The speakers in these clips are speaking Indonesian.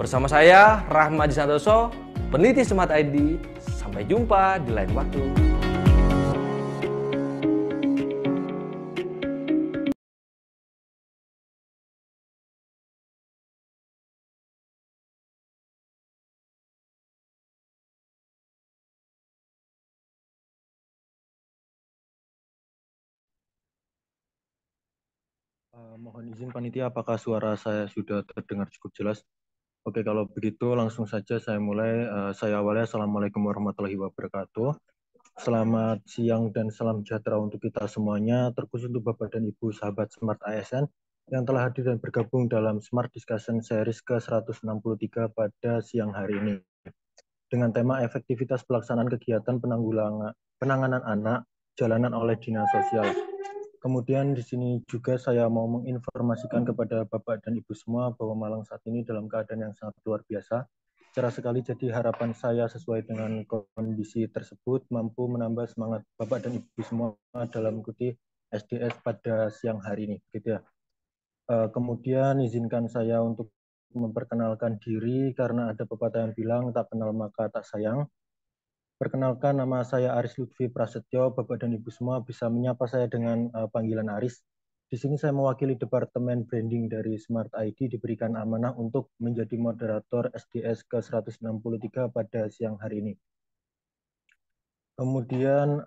Bersama saya, Rahmadi Santoso, peneliti Smart ID. Sampai jumpa di lain waktu. Mohon izin panitia, apakah suara saya sudah terdengar cukup jelas? Oke, kalau begitu langsung saja saya mulai. Saya awalnya, Assalamualaikum warahmatullahi wabarakatuh. Selamat siang dan salam sejahtera untuk kita semuanya, terkhusus untuk Bapak dan Ibu sahabat Smart ASN yang telah hadir dan bergabung dalam Smart Discussion Series ke-163 pada siang hari ini. Dengan tema efektivitas pelaksanaan kegiatan penanganan anak jalanan oleh Dinas Sosial. Kemudian di sini juga saya mau menginformasikan kepada Bapak dan Ibu semua bahwa Malang saat ini dalam keadaan yang sangat luar biasa. Cerah sekali, jadi harapan saya sesuai dengan kondisi tersebut mampu menambah semangat Bapak dan Ibu semua dalam mengikuti SDS pada siang hari ini. Gitu ya. Kemudian izinkan saya untuk memperkenalkan diri karena ada pepatah yang bilang tak kenal maka tak sayang. Perkenalkan, nama saya Aris Lutfi Prasetyo. Bapak dan Ibu semua bisa menyapa saya dengan panggilan Aris. Di sini saya mewakili Departemen Branding dari Smart ID, diberikan amanah untuk menjadi moderator SDS ke-163 pada siang hari ini. Kemudian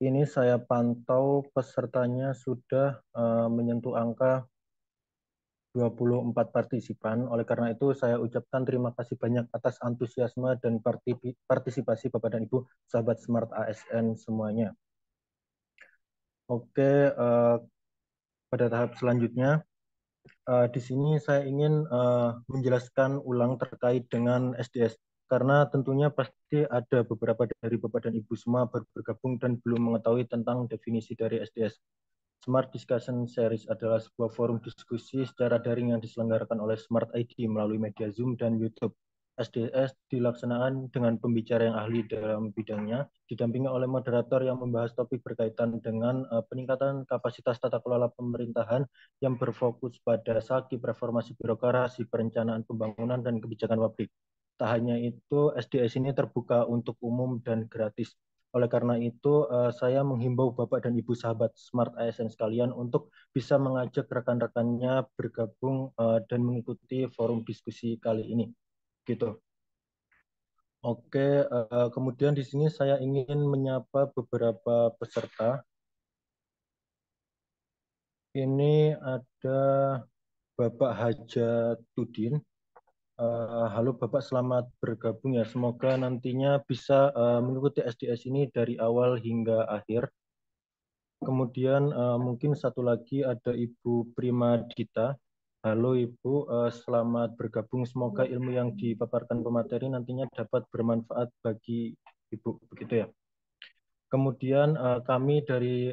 ini saya pantau pesertanya sudah menyentuh angka 24 partisipan. Oleh karena itu saya ucapkan terima kasih banyak atas antusiasme dan partisipasi Bapak dan Ibu sahabat Smart ASN semuanya. Oke, pada tahap selanjutnya di sini saya ingin menjelaskan ulang terkait dengan SDS karena tentunya pasti ada beberapa dari Bapak dan Ibu semua bergabung dan belum mengetahui tentang definisi dari SDS. Smart Discussion Series adalah sebuah forum diskusi secara daring yang diselenggarakan oleh Smart ID melalui media Zoom dan YouTube. SDS dilaksanakan dengan pembicara yang ahli dalam bidangnya, didampingi oleh moderator yang membahas topik berkaitan dengan peningkatan kapasitas tata kelola pemerintahan yang berfokus pada sakit reformasi birokrasi, perencanaan pembangunan, dan kebijakan publik. Tak hanya itu, SDS ini terbuka untuk umum dan gratis. Oleh karena itu, saya menghimbau Bapak dan Ibu sahabat Smart ASN sekalian untuk bisa mengajak rekan-rekannya bergabung dan mengikuti forum diskusi kali ini. Gitu. Oke, kemudian di sini saya ingin menyapa beberapa peserta. Ini ada Bapak Hajatudin. Halo Bapak, selamat bergabung ya. Semoga nantinya bisa mengikuti SDS ini dari awal hingga akhir. Kemudian mungkin satu lagi ada Ibu Prima Dita. Halo Ibu, selamat bergabung. Semoga ilmu yang dipaparkan pemateri nantinya dapat bermanfaat bagi Ibu, begitu ya. Kemudian kami dari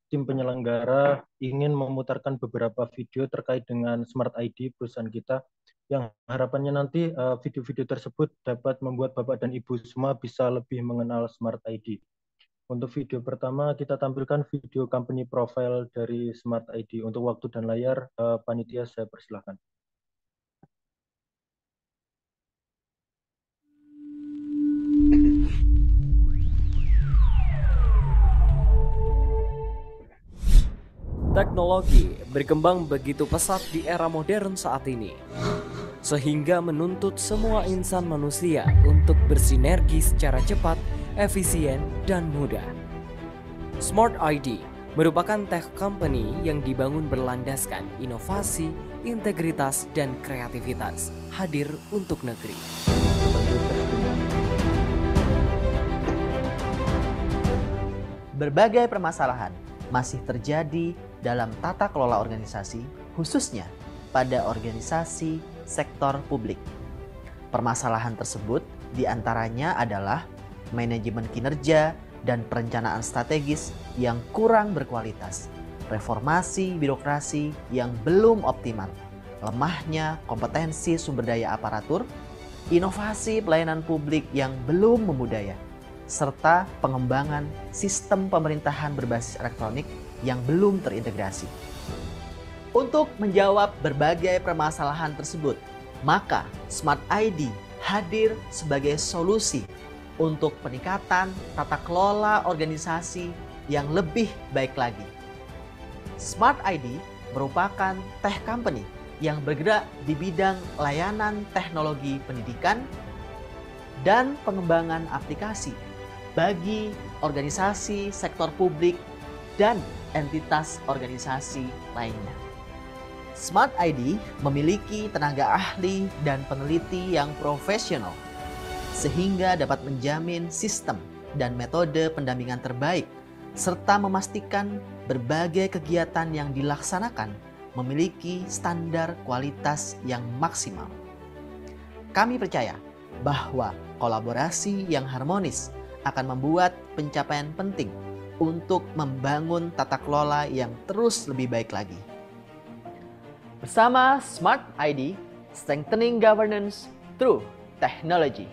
tim penyelenggara ingin memutarkan beberapa video terkait dengan Smart ID perusahaan kita yang harapannya nanti video-video tersebut dapat membuat Bapak dan Ibu semua bisa lebih mengenal Smart ID. Untuk video pertama kita tampilkan video company profile dari Smart ID. Untuk waktu dan layar, panitia saya persilahkan. Teknologi berkembang begitu pesat di era modern saat ini, sehingga menuntut semua insan manusia untuk bersinergi secara cepat, efisien, dan mudah. Smart ID merupakan tech company yang dibangun berlandaskan inovasi, integritas, dan kreativitas, hadir untuk negeri. Berbagai permasalahan masih terjadi dalam tata kelola organisasi, khususnya pada organisasi sektor publik. Permasalahan tersebut diantaranya adalah manajemen kinerja dan perencanaan strategis yang kurang berkualitas, reformasi birokrasi yang belum optimal, lemahnya kompetensi sumber daya aparatur, inovasi pelayanan publik yang belum membudaya, serta pengembangan sistem pemerintahan berbasis elektronik yang belum terintegrasi. Untuk menjawab berbagai permasalahan tersebut, Maka Smart ID hadir sebagai solusi untuk peningkatan tata kelola organisasi yang lebih baik lagi. Smart ID merupakan tech company yang bergerak di bidang layanan teknologi pendidikan dan pengembangan aplikasi bagi organisasi sektor publik dan entitas organisasi lainnya. Smart ID memiliki tenaga ahli dan peneliti yang profesional sehingga dapat menjamin sistem dan metode pendampingan terbaik serta memastikan berbagai kegiatan yang dilaksanakan memiliki standar kualitas yang maksimal. Kami percaya bahwa kolaborasi yang harmonis akan membuat pencapaian penting untuk membangun tata kelola yang terus lebih baik lagi. Bersama Smart ID, strengthening governance through technology.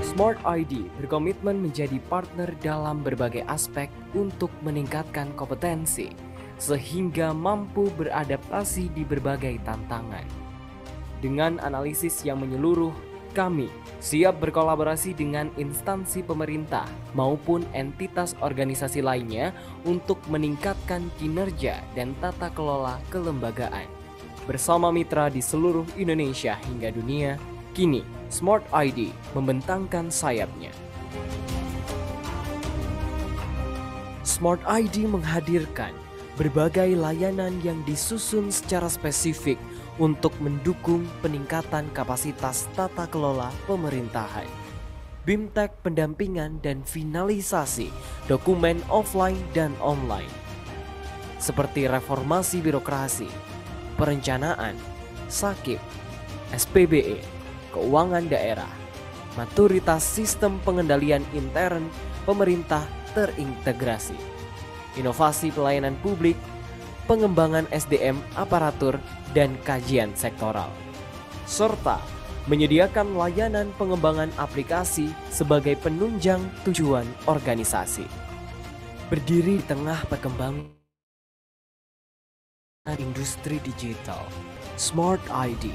Smart ID berkomitmen menjadi partner dalam berbagai aspek untuk meningkatkan kompetensi sehingga mampu beradaptasi di berbagai tantangan. Dengan analisis yang menyeluruh, kami siap berkolaborasi dengan instansi pemerintah maupun entitas organisasi lainnya untuk meningkatkan kinerja dan tata kelola kelembagaan. Bersama mitra di seluruh Indonesia hingga dunia, kini Smart ID membentangkan sayapnya. Smart ID menghadirkan berbagai layanan yang disusun secara spesifik untuk mendukung peningkatan kapasitas tata kelola pemerintahan. BIMTEK pendampingan dan finalisasi dokumen offline dan online. Seperti reformasi birokrasi, perencanaan, SAKIP, SPBE, keuangan daerah, maturitas sistem pengendalian intern pemerintah terintegrasi, inovasi pelayanan publik, pengembangan SDM aparatur dan kajian sektoral, serta menyediakan layanan pengembangan aplikasi sebagai penunjang tujuan organisasi. Berdiri di tengah perkembangan industri digital, Smart ID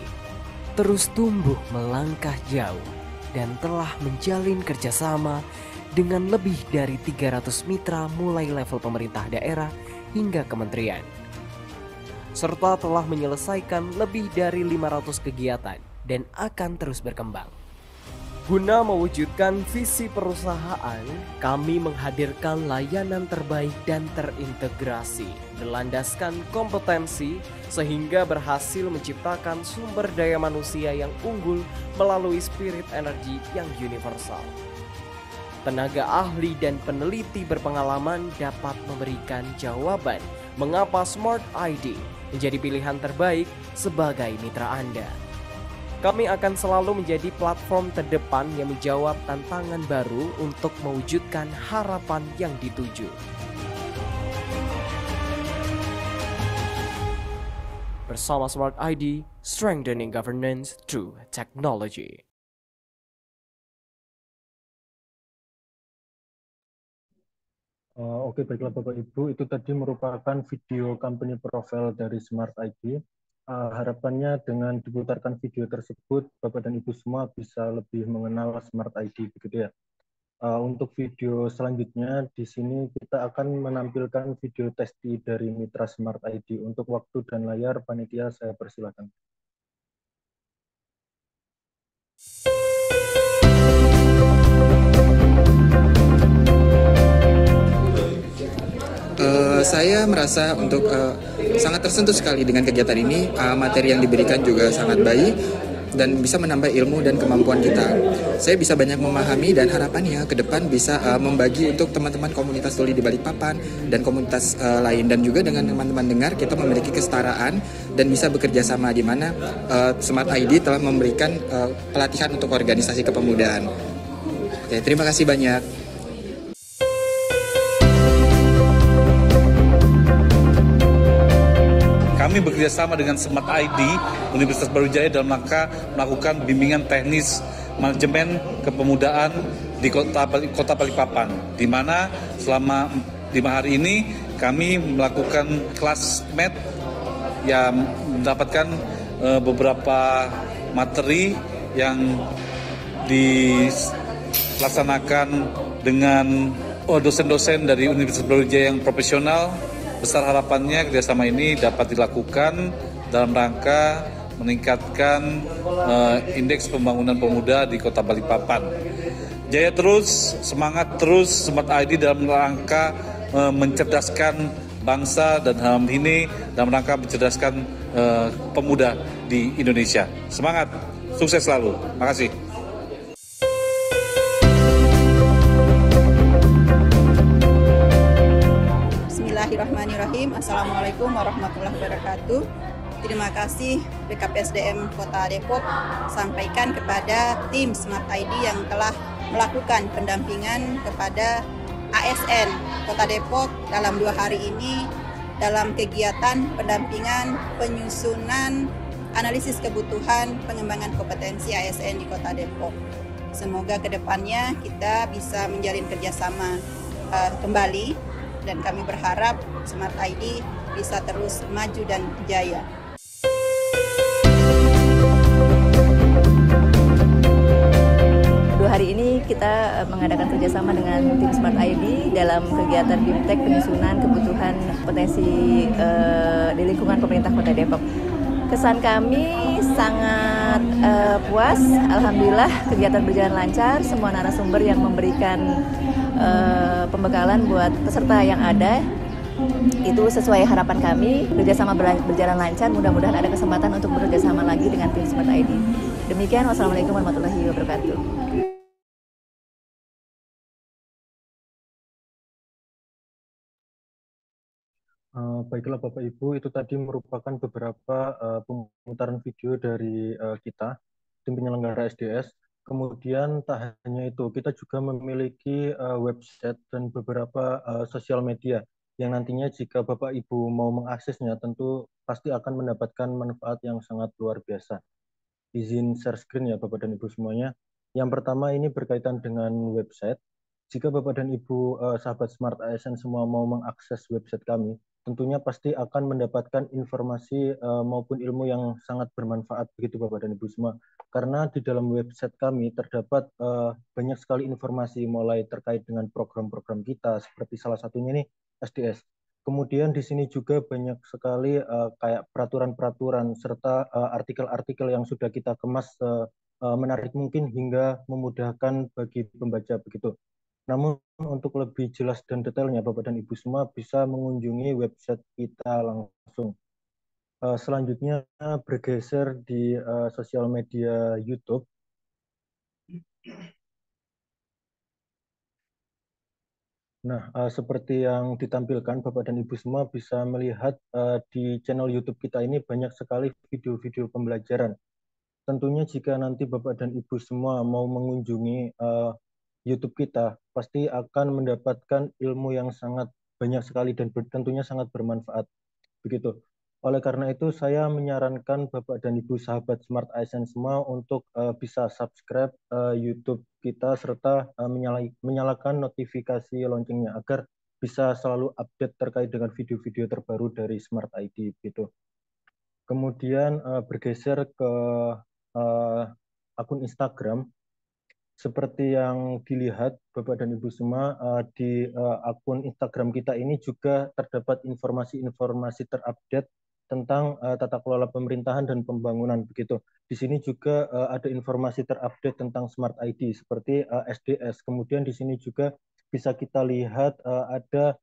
terus tumbuh melangkah jauh dan telah menjalin kerjasama dengan lebih dari 300 mitra mulai level pemerintah daerah hingga kementerian, serta telah menyelesaikan lebih dari 500 kegiatan dan akan terus berkembang. Guna mewujudkan visi perusahaan, kami menghadirkan layanan terbaik dan terintegrasi, berlandaskan kompetensi sehingga berhasil menciptakan sumber daya manusia yang unggul melalui spirit energi yang universal. Tenaga ahli dan peneliti berpengalaman dapat memberikan jawaban mengapa Smart ID menjadi pilihan terbaik sebagai mitra Anda. Kami akan selalu menjadi platform terdepan yang menjawab tantangan baru untuk mewujudkan harapan yang dituju. Bersama Smart ID, strengthening governance through technology. Oke, baiklah Bapak Ibu, itu tadi merupakan video company profile dari Smart ID. Harapannya dengan diputarkan video tersebut, Bapak dan Ibu semua bisa lebih mengenal Smart ID, begitu ya. Untuk video selanjutnya, di sini kita akan menampilkan video testi dari mitra Smart ID. Untuk waktu dan layar, panitia saya persilakan. Saya merasa untuk sangat tersentuh sekali dengan kegiatan ini. Materi yang diberikan juga sangat baik dan bisa menambah ilmu dan kemampuan kita. Saya bisa banyak memahami dan harapannya ke depan bisa membagi untuk teman-teman komunitas tuli di Balikpapan dan komunitas lain, dan juga dengan teman-teman dengar kita memiliki kesetaraan dan bisa bekerja sama, di mana Smart ID telah memberikan pelatihan untuk organisasi kepemudaan. Oke, terima kasih banyak. Kami bekerjasama dengan Smart ID Universitas Brawijaya dalam rangka melakukan bimbingan teknis manajemen kepemudaan di Kota Balikpapan, di mana selama 5 hari ini kami melakukan classmate ya mendapatkan beberapa materi yang dilaksanakan dengan dosen-dosen dari Universitas Brawijaya yang profesional. Besar harapannya kerjasama ini dapat dilakukan dalam rangka meningkatkan indeks pembangunan pemuda di Kota Balikpapan. Jaya terus, semangat terus Smart ID dalam rangka mencerdaskan bangsa dan dalam ini dalam rangka mencerdaskan pemuda di Indonesia. Semangat, sukses selalu. Makasih. Bismillahirrahmanirrahim. Assalamualaikum warahmatullahi wabarakatuh. Terima kasih BKPSDM Kota Depok sampaikan kepada tim Smart ID yang telah melakukan pendampingan kepada ASN Kota Depok dalam 2 hari ini dalam kegiatan pendampingan penyusunan analisis kebutuhan pengembangan kompetensi ASN di Kota Depok. Semoga kedepannya kita bisa menjalin kerjasama kembali dan kami berharap Smart ID bisa terus maju dan jaya. Hari ini kita mengadakan kerjasama dengan tim Smart ID dalam kegiatan BIMTEK penyusunan kebutuhan potensi di lingkungan pemerintah Kota Depok. Kesan kami sangat puas, alhamdulillah kegiatan berjalan lancar, semua narasumber yang memberikan pembekalan buat peserta yang ada itu sesuai harapan kami, kerjasama berjalan lancar, mudah-mudahan ada kesempatan untuk bekerjasama lagi dengan tim Smart ID. Demikian, wassalamualaikum warahmatullahi wabarakatuh. Baiklah Bapak Ibu, itu tadi merupakan beberapa pemutaran video dari kita, tim penyelenggara SDS. Kemudian tak hanya itu, kita juga memiliki website dan beberapa sosial media yang nantinya jika Bapak Ibu mau mengaksesnya tentu pasti akan mendapatkan manfaat yang sangat luar biasa. Izin share screen ya Bapak dan Ibu semuanya. Yang pertama ini berkaitan dengan website. Jika Bapak dan Ibu sahabat Smart ASN semua mau mengakses website kami, tentunya pasti akan mendapatkan informasi maupun ilmu yang sangat bermanfaat begitu Bapak dan Ibu semua. Karena di dalam website kami terdapat banyak sekali informasi mulai terkait dengan program-program kita seperti salah satunya nih SDS. Kemudian di sini juga banyak sekali kayak peraturan-peraturan serta artikel-artikel yang sudah kita kemas menarik mungkin hingga memudahkan bagi pembaca begitu. Namun untuk lebih jelas dan detailnya Bapak dan Ibu semua bisa mengunjungi website kita langsung. Selanjutnya bergeser di sosial media YouTube. Nah, seperti yang ditampilkan Bapak dan Ibu semua bisa melihat di channel YouTube kita ini banyak sekali video-video pembelajaran. Tentunya jika nanti Bapak dan Ibu semua mau mengunjungi YouTube kita, pasti akan mendapatkan ilmu yang sangat banyak sekali dan tentunya sangat bermanfaat. Begitu. Oleh karena itu, saya menyarankan Bapak dan Ibu sahabat Smart ASN semua untuk bisa subscribe YouTube kita serta menyalakan notifikasi loncengnya agar bisa selalu update terkait dengan video-video terbaru dari Smart ID. Gitu. Kemudian bergeser ke akun Instagram. Seperti yang dilihat Bapak dan Ibu semua di akun Instagram kita ini juga terdapat informasi-informasi terupdate tentang tata kelola pemerintahan dan pembangunan begitu. Di sini juga ada informasi terupdate tentang Smart ID seperti SDS. Kemudian di sini juga bisa kita lihat ada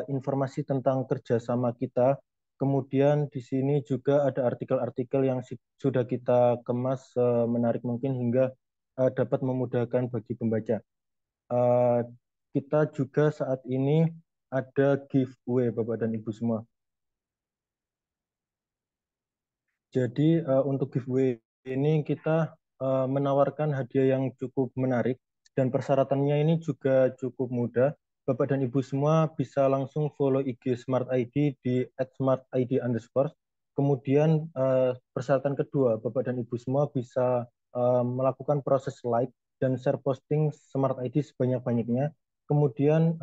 informasi tentang kerjasama kita. Kemudian di sini juga ada artikel-artikel yang sudah kita kemas menarik mungkin hingga dapat memudahkan bagi pembaca. Kita juga saat ini ada giveaway Bapak dan Ibu semua. Jadi untuk giveaway ini kita menawarkan hadiah yang cukup menarik dan persyaratannya ini juga cukup mudah. Bapak dan Ibu semua bisa langsung follow IG Smart ID di @smartid_. Kemudian persyaratan kedua, Bapak dan Ibu semua bisa melakukan proses like dan share posting Smart ID sebanyak-banyaknya. Kemudian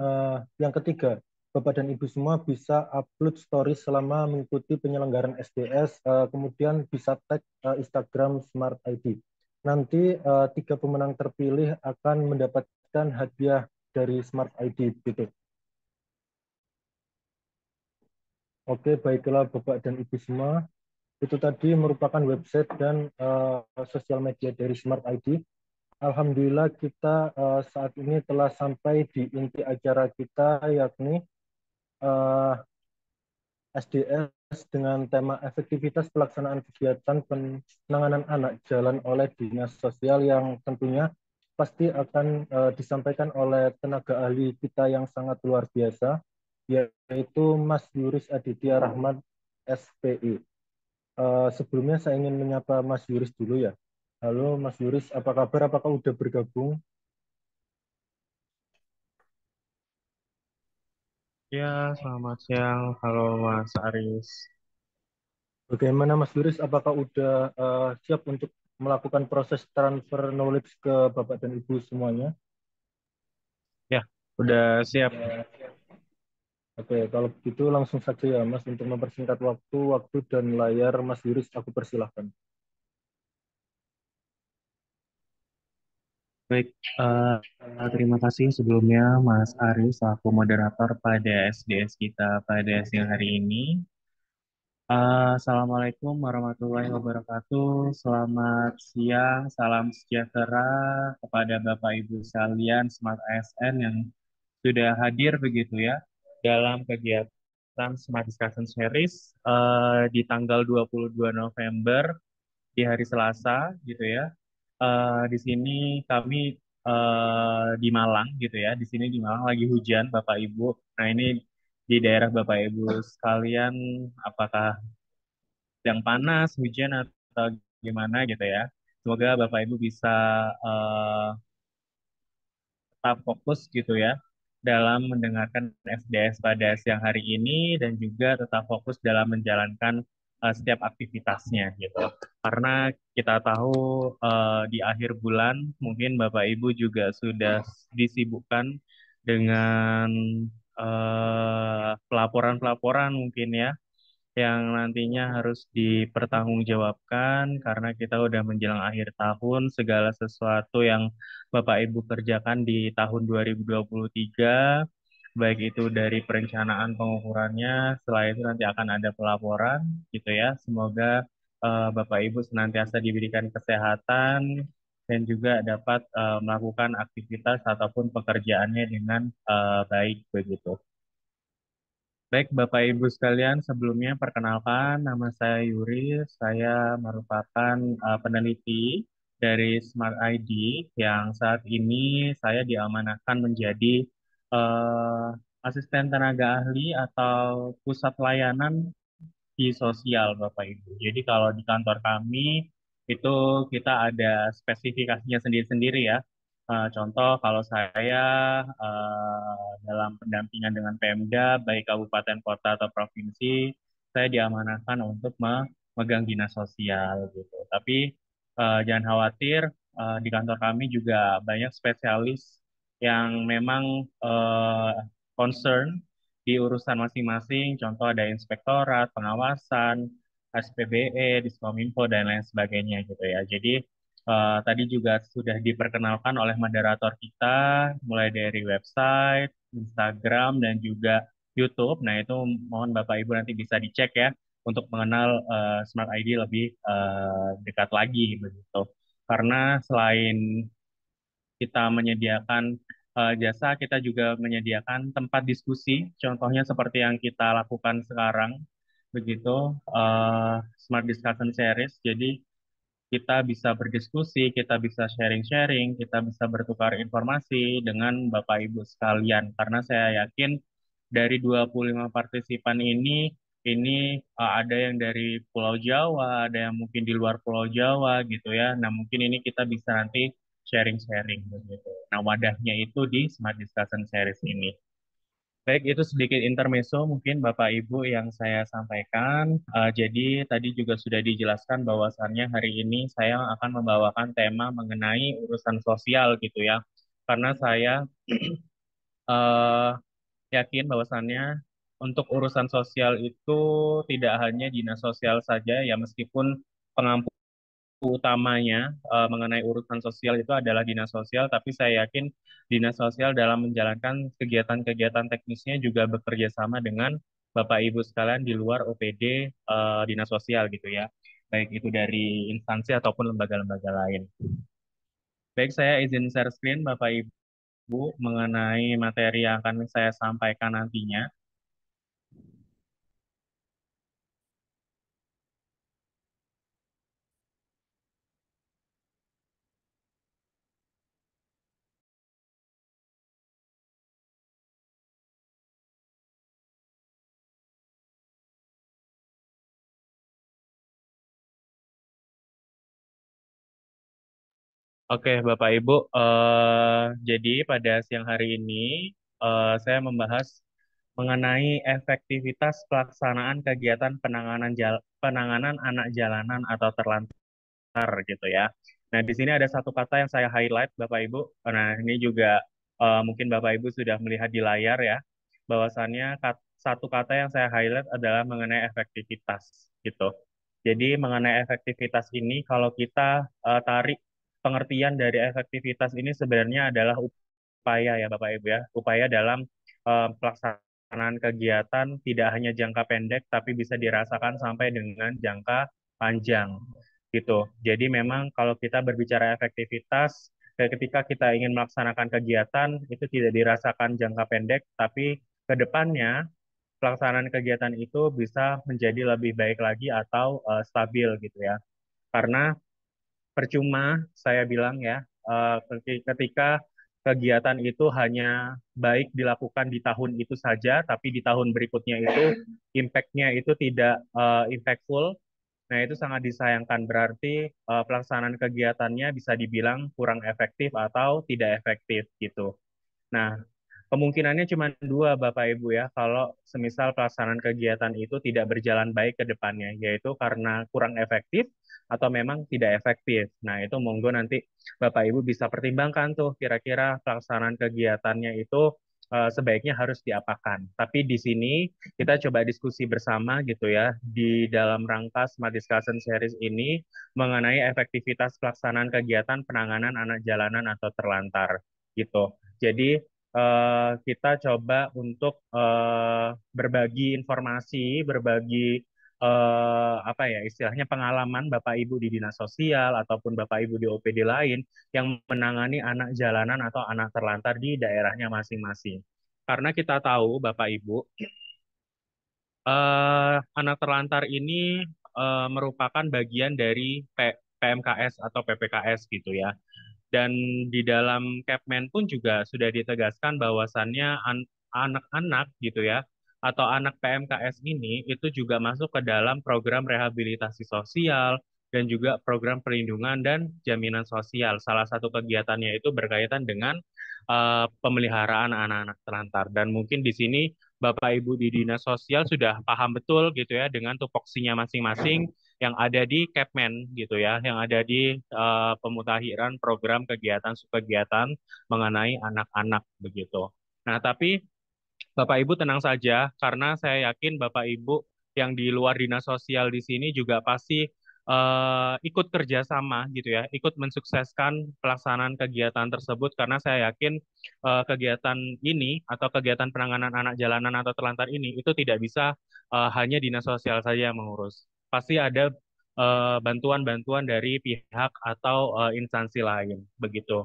yang ketiga, Bapak dan Ibu semua bisa upload story selama mengikuti penyelenggaraan SDS, kemudian bisa tag Instagram Smart ID. Nanti 3 pemenang terpilih akan mendapatkan hadiah dari Smart ID gitu. Oke, baiklah Bapak dan Ibu semua. Itu tadi merupakan website dan sosial media dari Smart ID. Alhamdulillah kita saat ini telah sampai di inti acara kita, yakni SDS dengan tema efektivitas pelaksanaan kegiatan penanganan anak jalan oleh Dinas Sosial, yang tentunya pasti akan disampaikan oleh tenaga ahli kita yang sangat luar biasa, yaitu Mas Yuris Aditya Rahmat, SPI. Sebelumnya saya ingin menyapa Mas Yuris dulu ya. Halo Mas Yuris, apa kabar? Apakah udah bergabung? Ya, selamat siang. Halo Mas Aris. Bagaimana Mas Yuris, apakah udah siap untuk melakukan proses transfer knowledge ke Bapak dan Ibu semuanya? Ya, udah siap. Oke, kalau begitu langsung saja ya Mas, untuk mempersingkat waktu dan layar Mas Yuris, aku persilahkan. Baik, terima kasih sebelumnya Mas Aris selaku moderator pada SDS kita pada siang hari ini. Assalamualaikum warahmatullahi wabarakatuh. Selamat siang, salam sejahtera kepada Bapak Ibu sekalian Smart ASN yang sudah hadir begitu ya dalam kegiatan Smart Discussion Series di tanggal 22 November di hari Selasa gitu ya. Di sini kami di Malang gitu ya. Di sini di Malang lagi hujan Bapak Ibu. Nah, ini di daerah Bapak Ibu sekalian apakah sedang panas, hujan atau gimana gitu ya. Semoga Bapak Ibu bisa eh, tetap fokus gitu ya dalam mendengarkan SDS pada siang hari ini dan juga tetap fokus dalam menjalankan setiap aktivitasnya gitu. Karena kita tahu di akhir bulan mungkin Bapak Ibu juga sudah disibukkan dengan pelaporan-pelaporan mungkin ya yang nantinya harus dipertanggungjawabkan karena kita udah menjelang akhir tahun, segala sesuatu yang Bapak Ibu kerjakan di tahun 2023, baik itu dari perencanaan pengukurannya, setelah itu nanti akan ada pelaporan gitu ya. Semoga Bapak Ibu senantiasa diberikan kesehatan dan juga dapat melakukan aktivitas ataupun pekerjaannya dengan baik begitu. Baik, Bapak Ibu sekalian, sebelumnya perkenalkan nama saya Yuri. Saya merupakan peneliti dari Smart ID yang saat ini saya diamanahkan menjadi asisten tenaga ahli atau pusat layanan di sosial, Bapak Ibu. Jadi kalau di kantor kami itu kita ada spesifikasinya sendiri-sendiri ya. Contoh kalau saya dalam pendampingan dengan Pemda, baik kabupaten, kota atau provinsi, saya diamanahkan untuk memegang dinas sosial gitu. Tapi jangan khawatir, di kantor kami juga banyak spesialis yang memang concern di urusan masing-masing, contoh ada inspektorat, pengawasan, SPBE, Diskominfo, dan lain sebagainya gitu ya. Jadi tadi juga sudah diperkenalkan oleh moderator kita, mulai dari website, Instagram, dan juga YouTube. Nah itu mohon Bapak Ibu nanti bisa dicek ya, untuk mengenal Smart ID lebih dekat lagi begitu. Karena selain kita menyediakan jasa, kita juga menyediakan tempat diskusi, contohnya seperti yang kita lakukan sekarang, begitu, Smart Discussion Series. Jadi kita bisa berdiskusi, kita bisa sharing-sharing, kita bisa bertukar informasi dengan Bapak Ibu sekalian. Karena saya yakin dari 25 partisipan ini ada yang dari Pulau Jawa, ada yang mungkin di luar Pulau Jawa gitu ya. Nah, mungkin ini kita bisa nanti sharing-sharing begitu. Nah, wadahnya itu di Smart Discussion Series ini. Baik, itu sedikit intermezzo mungkin Bapak Ibu yang saya sampaikan. Jadi tadi juga sudah dijelaskan bahwasannya hari ini saya akan membawakan tema mengenai urusan sosial gitu ya. Karena saya eh, yakin bahwasannya untuk urusan sosial itu tidak hanya dinas sosial saja ya, meskipun pengampu utamanya mengenai urusan sosial itu adalah dinas sosial, tapi saya yakin dinas sosial dalam menjalankan kegiatan-kegiatan teknisnya juga bekerja sama dengan Bapak Ibu sekalian di luar OPD dinas sosial gitu ya, baik itu dari instansi ataupun lembaga-lembaga lain. Baik, saya izin share screen Bapak Ibu mengenai materi yang akan saya sampaikan nantinya. Oke, Bapak Ibu, jadi pada siang hari ini saya membahas mengenai efektivitas pelaksanaan kegiatan penanganan anak jalanan atau terlantar gitu ya. Nah, di sini ada satu kata yang saya highlight, Bapak Ibu. Nah, ini juga mungkin Bapak Ibu sudah melihat di layar ya, bahwasannya satu kata yang saya highlight adalah mengenai efektivitas gitu. Jadi mengenai efektivitas ini, kalau kita tarik pengertian dari efektivitas ini sebenarnya adalah upaya ya Bapak Ibu ya, upaya dalam pelaksanaan kegiatan tidak hanya jangka pendek tapi bisa dirasakan sampai dengan jangka panjang gitu. Jadi memang kalau kita berbicara efektivitas, ketika kita ingin melaksanakan kegiatan itu tidak dirasakan jangka pendek, tapi ke depannya pelaksanaan kegiatan itu bisa menjadi lebih baik lagi atau stabil gitu ya. Karena percuma saya bilang ya, ketika kegiatan itu hanya baik dilakukan di tahun itu saja, tapi di tahun berikutnya itu impact-nya itu tidak impactful. Nah, itu sangat disayangkan. Berarti pelaksanaan kegiatannya bisa dibilang kurang efektif atau tidak efektif gitu. Nah, kemungkinannya cuma dua, Bapak Ibu ya, kalau semisal pelaksanaan kegiatan itu tidak berjalan baik ke depannya, yaitu karena kurang efektif atau memang tidak efektif. Nah, itu monggo nanti Bapak Ibu bisa pertimbangkan tuh kira-kira pelaksanaan kegiatannya itu sebaiknya harus diapakan. Tapi di sini kita coba diskusi bersama gitu ya, di dalam rangka Smart Discussion Series ini mengenai efektivitas pelaksanaan kegiatan penanganan anak jalanan atau terlantar gitu. Jadi kita coba untuk berbagi informasi, berbagi apa ya istilahnya pengalaman Bapak Ibu di dinas sosial ataupun Bapak Ibu di OPD lain yang menangani anak jalanan atau anak terlantar di daerahnya masing-masing. Karena kita tahu Bapak Ibu, anak terlantar ini merupakan bagian dari PMKS atau PPKS gitu ya. Dan di dalam Kepmen pun juga sudah ditegaskan bahwasannya anak-anak gitu ya, atau anak PMKS ini itu juga masuk ke dalam program rehabilitasi sosial dan juga program perlindungan dan jaminan sosial. Salah satu kegiatannya itu berkaitan dengan pemeliharaan anak-anak terlantar. Dan mungkin di sini Bapak Ibu di Dinas Sosial sudah paham betul gitu ya dengan tupoksinya masing-masing yang ada di Kepmen gitu ya, yang ada di pemutakhiran program kegiatan mengenai anak-anak begitu. Nah, tapi Bapak Ibu tenang saja karena saya yakin Bapak Ibu yang di luar dinas sosial di sini juga pasti ikut kerjasama gitu ya, ikut mensukseskan pelaksanaan kegiatan tersebut karena saya yakin kegiatan ini atau kegiatan penanganan anak jalanan atau terlantar ini itu tidak bisa hanya dinas sosial saja yang mengurus. Pasti ada bantuan-bantuan dari pihak atau instansi lain begitu.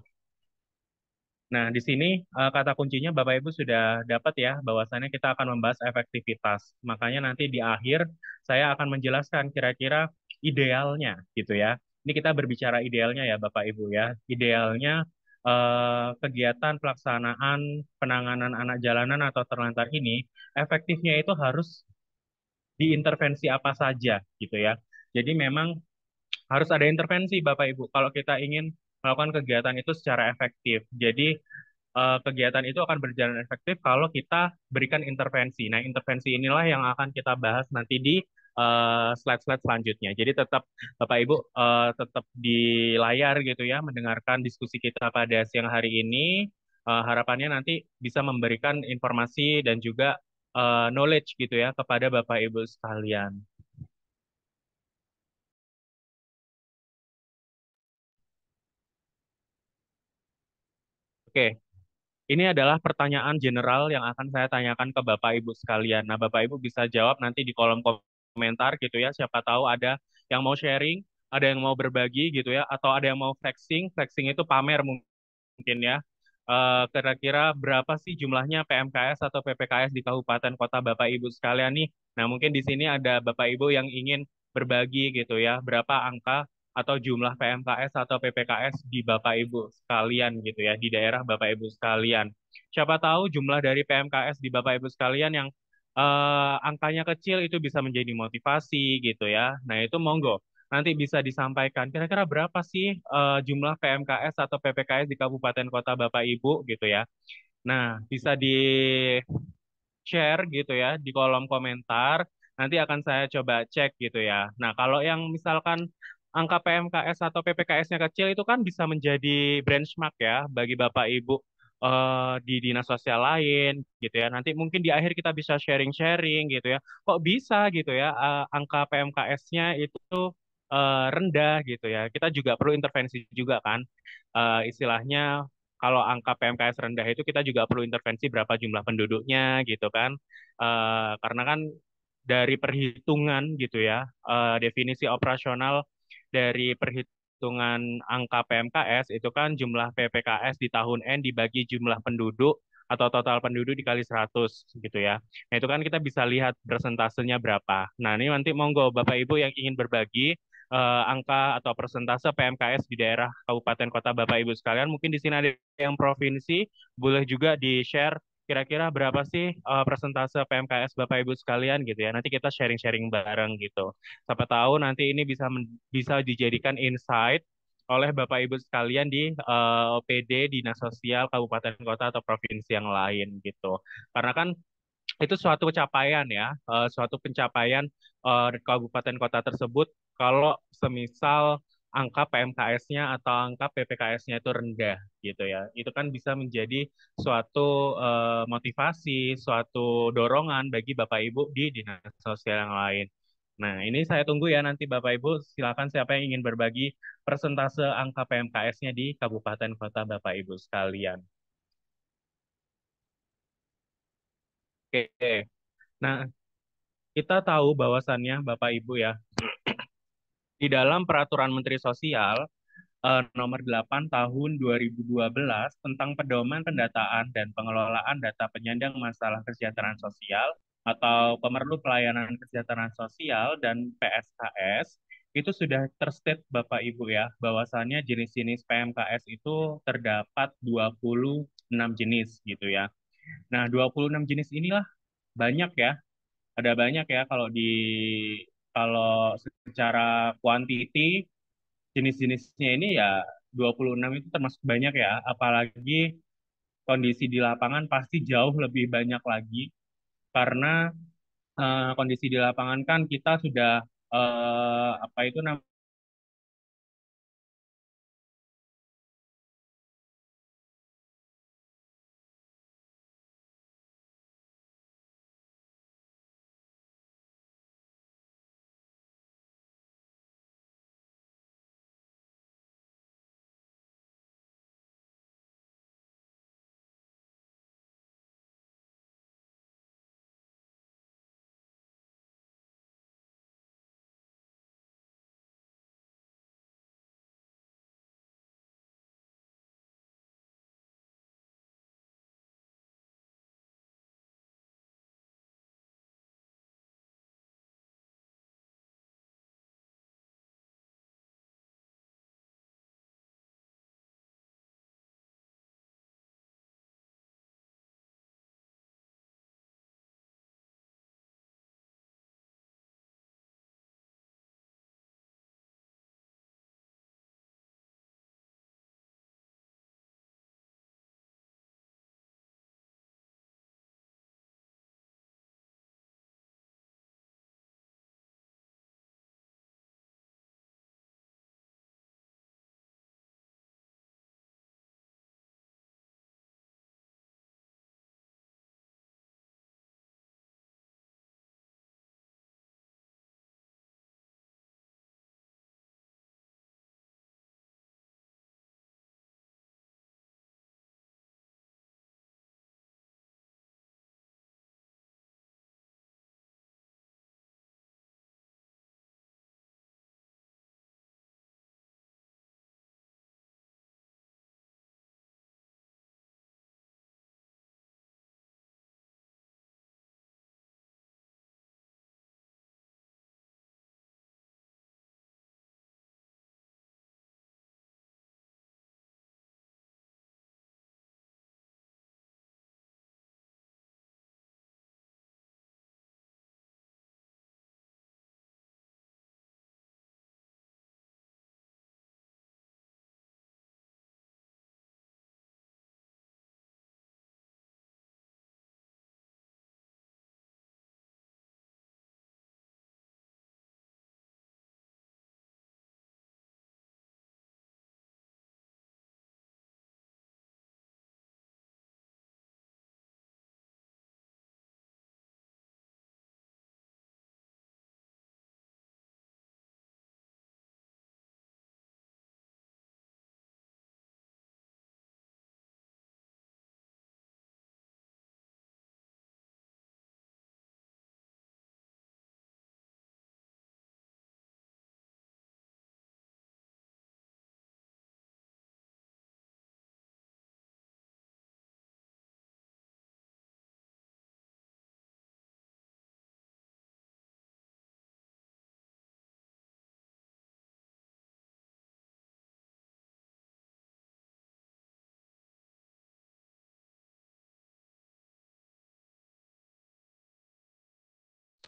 Nah, di sini kata kuncinya Bapak Ibu sudah dapat ya bahwasannya kita akan membahas efektivitas. Makanya nanti di akhir saya akan menjelaskan kira-kira idealnya gitu ya. Ini kita berbicara idealnya ya Bapak Ibu ya. Idealnya kegiatan pelaksanaan penanganan anak jalanan atau terlantar ini efektifnya itu harus diintervensi apa saja gitu ya. Jadi memang harus ada intervensi Bapak Ibu kalau kita ingin melakukan kegiatan itu secara efektif. Jadi kegiatan itu akan berjalan efektif kalau kita berikan intervensi. Nah, intervensi inilah yang akan kita bahas nanti di slide-slide selanjutnya. Jadi tetap Bapak Ibu tetap di layar gitu ya mendengarkan diskusi kita pada siang hari ini. Harapannya nanti bisa memberikan informasi dan juga knowledge gitu ya kepada Bapak Ibu sekalian. Oke, ini adalah pertanyaan general yang akan saya tanyakan ke Bapak Ibu sekalian. Nah, Bapak Ibu bisa jawab nanti di kolom komentar gitu ya. Siapa tahu ada yang mau sharing, ada yang mau berbagi gitu ya, atau ada yang mau flexing. Flexing itu pamer mungkin ya. Kira-kira berapa sih jumlahnya PMKS atau PPKS di kabupaten kota Bapak Ibu sekalian nih? Nah, mungkin di sini ada Bapak Ibu yang ingin berbagi gitu ya, berapa angka atau jumlah PMKS atau PPKS di Bapak Ibu sekalian gitu ya, di daerah Bapak Ibu sekalian. Siapa tahu jumlah dari PMKS di Bapak Ibu sekalian yang angkanya kecil itu bisa menjadi motivasi gitu ya. Nah, itu monggo nanti bisa disampaikan kira-kira berapa sih jumlah PMKS atau PPKS di kabupaten kota Bapak Ibu gitu ya. Nah, bisa di-share gitu ya di kolom komentar. Nanti akan saya coba cek gitu ya. Nah, kalau yang misalkan angka PMKS atau PPKS-nya kecil itu kan bisa menjadi benchmark ya bagi Bapak Ibu di dinas sosial lain gitu ya. Nanti mungkin di akhir kita bisa sharing-sharing gitu ya. Kok bisa gitu ya angka PMKS-nya itu rendah gitu ya. Kita juga perlu intervensi juga kan. Istilahnya kalau angka PMKS rendah itu kita juga perlu intervensi berapa jumlah penduduknya gitu kan. Karena kan dari perhitungan gitu ya, definisi operasional dari perhitungan angka PMKS itu kan jumlah PPKS di tahun N dibagi jumlah penduduk atau total penduduk dikali 100 gitu ya. Nah, itu kan kita bisa lihat persentasenya berapa. Nah, ini nanti monggo Bapak Ibu yang ingin berbagi angka atau persentase PMKS di daerah kabupaten kota Bapak Ibu sekalian. Mungkin di sini ada yang provinsi, boleh juga di-share kira-kira berapa sih persentase PMKS Bapak Ibu sekalian gitu ya. Nanti kita sharing-sharing bareng gitu. Siapa tahu nanti ini bisa dijadikan insight oleh Bapak Ibu sekalian di OPD Dinas Sosial Kabupaten Kota atau provinsi yang lain gitu. Karena kan itu suatu capaian ya, suatu pencapaian kabupaten kota tersebut kalau semisal angka PMKS-nya atau angka PPKS-nya itu rendah gitu ya. Itu kan bisa menjadi suatu motivasi, suatu dorongan bagi Bapak Ibu di dinas sosial yang lain. Nah, ini saya tunggu ya nanti Bapak Ibu, silakan siapa yang ingin berbagi persentase angka PMKS-nya di kabupaten kota Bapak Ibu sekalian. Oke. Nah, kita tahu bahwasannya Bapak Ibu ya, di dalam Peraturan Menteri Sosial nomor 8 tahun 2012 tentang pedoman pendataan dan pengelolaan data penyandang masalah kesejahteraan sosial atau pemerlu pelayanan kesejahteraan sosial dan PSKS itu sudah terstate Bapak Ibu ya bahwasannya jenis-jenis PMKS itu terdapat 26 jenis gitu ya. Nah, 26 jenis inilah banyak ya, ada banyak ya kalau secara kuantiti jenis-jenisnya ini ya 26 itu termasuk banyak ya, apalagi kondisi di lapangan pasti jauh lebih banyak lagi karena kondisi di lapangan kan kita sudah apa itu namanya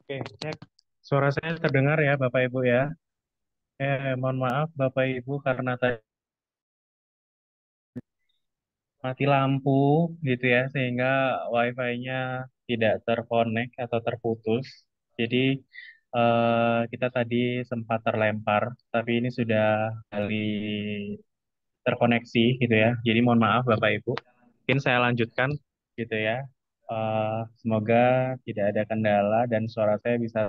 Oke, cek. Suara saya terdengar ya, Bapak Ibu ya. Mohon maaf Bapak Ibu karena tadi mati lampu gitu ya, sehingga WiFi-nya tidak terkonek atau terputus. Jadi kita tadi sempat terlempar, tapi ini sudah kali terkoneksi gitu ya. Jadi mohon maaf Bapak Ibu. Mungkin saya lanjutkan gitu ya. Semoga tidak ada kendala dan suara saya bisa.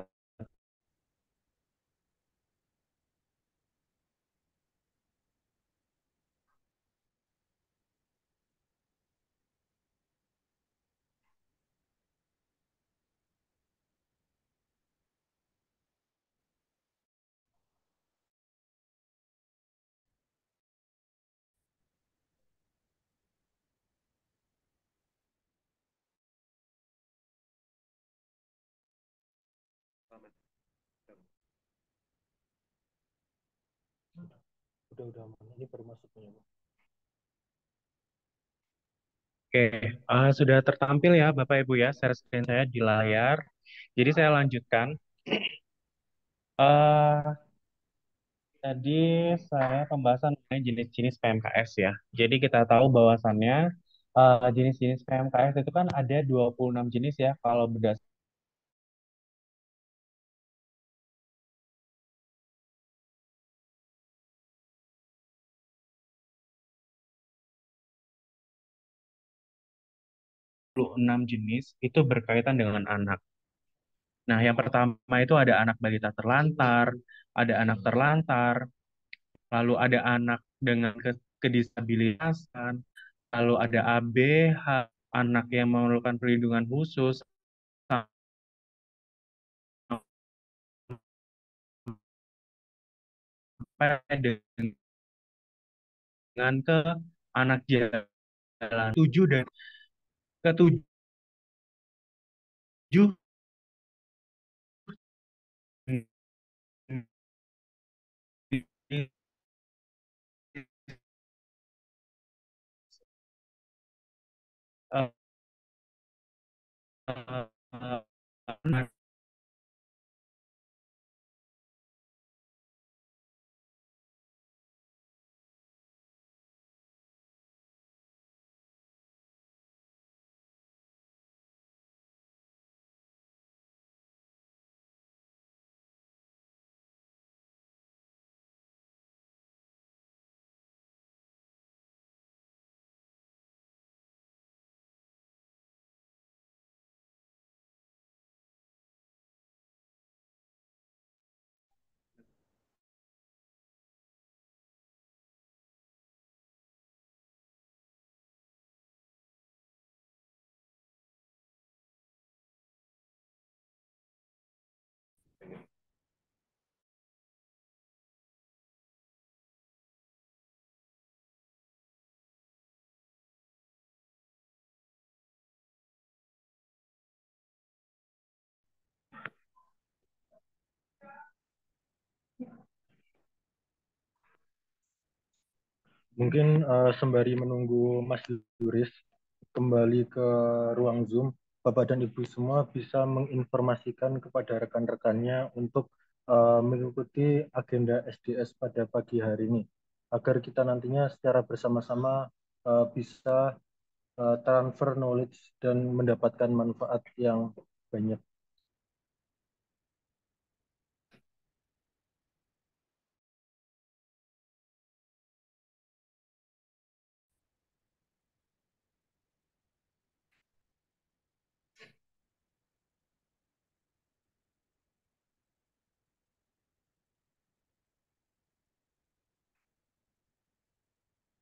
Udah aman. Ini baru masuknya. Oke, sudah tertampil ya Bapak Ibu ya, share screen saya di layar. Jadi saya lanjutkan. eh Tadi saya pembahasan mengenai jenis-jenis PMKS ya. Jadi kita tahu bahwasannya jenis-jenis PMKS itu kan ada 26 jenis ya kalau berdasarkan 26 jenis itu berkaitan dengan anak. Nah, yang pertama itu ada anak balita terlantar, ada anak terlantar, lalu ada anak dengan kedisabilitasan, lalu ada ABH, anak yang memerlukan perlindungan khusus, sampai dengan ke anak jalan 7 dan ketujuh Mungkin sembari menunggu Mas Yuris kembali ke ruang Zoom, Bapak dan Ibu semua bisa menginformasikan kepada rekan-rekannya untuk mengikuti agenda SDS pada pagi hari ini, agar kita nantinya secara bersama-sama bisa transfer knowledge dan mendapatkan manfaat yang banyak.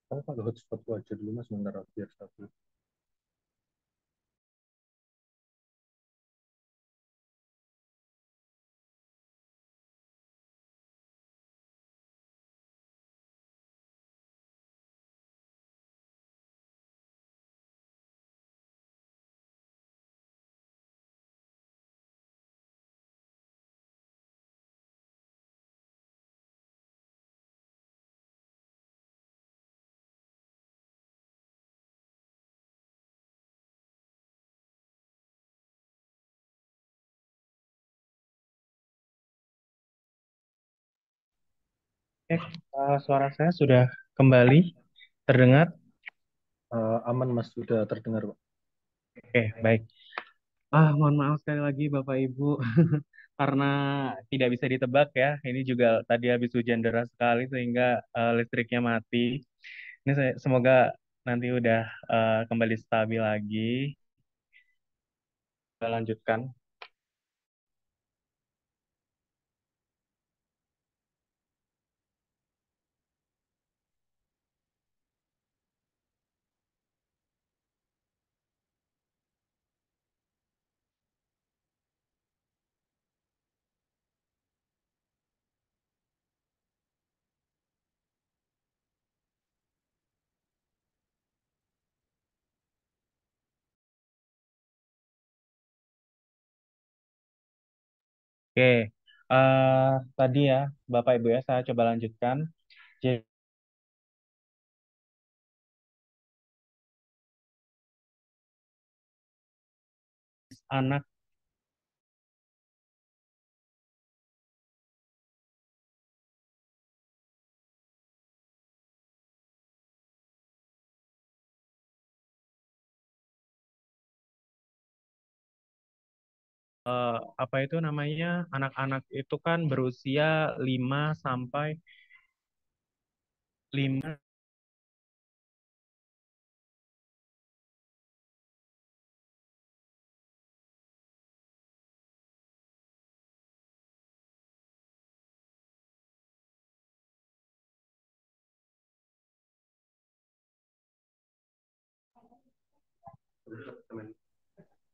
Saya pakai hotspot aja dulu Mas, sebentar biar stabil. Eh, suara saya sudah kembali terdengar. Aman Mas, sudah terdengar Pak. Oke, baik. Mohon maaf sekali lagi Bapak Ibu karena tidak bisa ditebak ya. Ini juga tadi habis hujan deras sekali sehingga listriknya mati. Ini semoga nanti udah kembali stabil lagi. Kita lanjutkan. Oke, tadi ya Bapak Ibu ya saya coba lanjutkan. Jadi anak apa itu namanya anak-anak itu kan berusia 5 sampai 5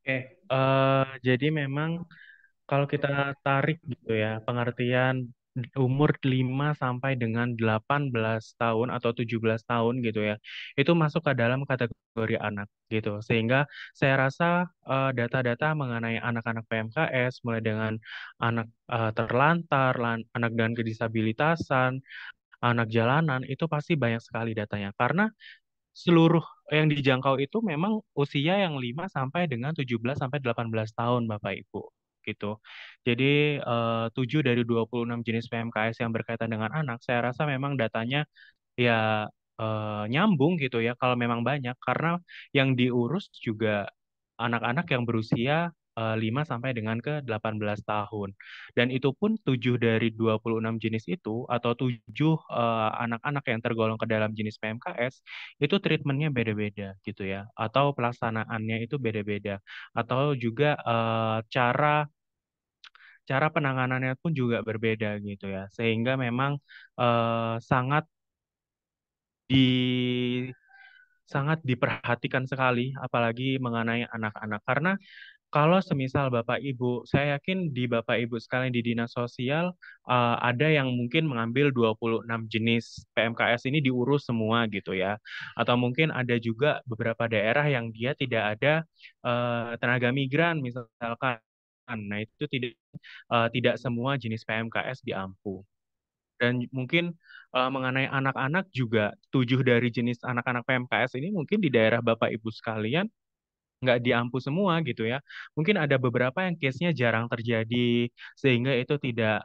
Oke, jadi memang kalau kita tarik gitu ya, pengertian umur 5 sampai dengan 18 tahun atau 17 tahun gitu ya, itu masuk ke dalam kategori anak gitu. Sehingga saya rasa data-data mengenai anak-anak PMKS, mulai dengan anak terlantar, anak dengan kedisabilitasan, anak jalanan, itu pasti banyak sekali datanya. Karena seluruh yang dijangkau itu memang usia yang 5 sampai dengan 17 sampai 18 tahun Bapak Ibu gitu. Jadi 7 dari 26 jenis PMKS yang berkaitan dengan anak, saya rasa memang datanya ya nyambung gitu ya kalau memang banyak karena yang diurus juga anak-anak yang berusia 5 sampai dengan ke 18 tahun. Dan itu pun 7 dari 26 jenis itu atau 7 anak-anak yang tergolong ke dalam jenis PMKS itu treatmentnya beda-beda gitu ya. Atau pelaksanaannya itu beda-beda. Atau juga cara cara penanganannya pun juga berbeda gitu ya. Sehingga memang sangat di sangat diperhatikan sekali, apalagi mengenai anak-anak. Karena kalau semisal Bapak Ibu, saya yakin di Bapak Ibu sekalian di Dinas Sosial ada yang mungkin mengambil 26 jenis PMKS ini diurus semua gitu ya. Atau mungkin ada juga beberapa daerah yang dia tidak ada tenaga migran misalkan. Nah, itu tidak semua jenis PMKS diampu. Dan mungkin mengenai anak-anak juga 7 dari jenis anak-anak PMKS ini mungkin di daerah Bapak Ibu sekalian nggak diampu semua gitu ya. Mungkin ada beberapa yang case-nya jarang terjadi sehingga itu tidak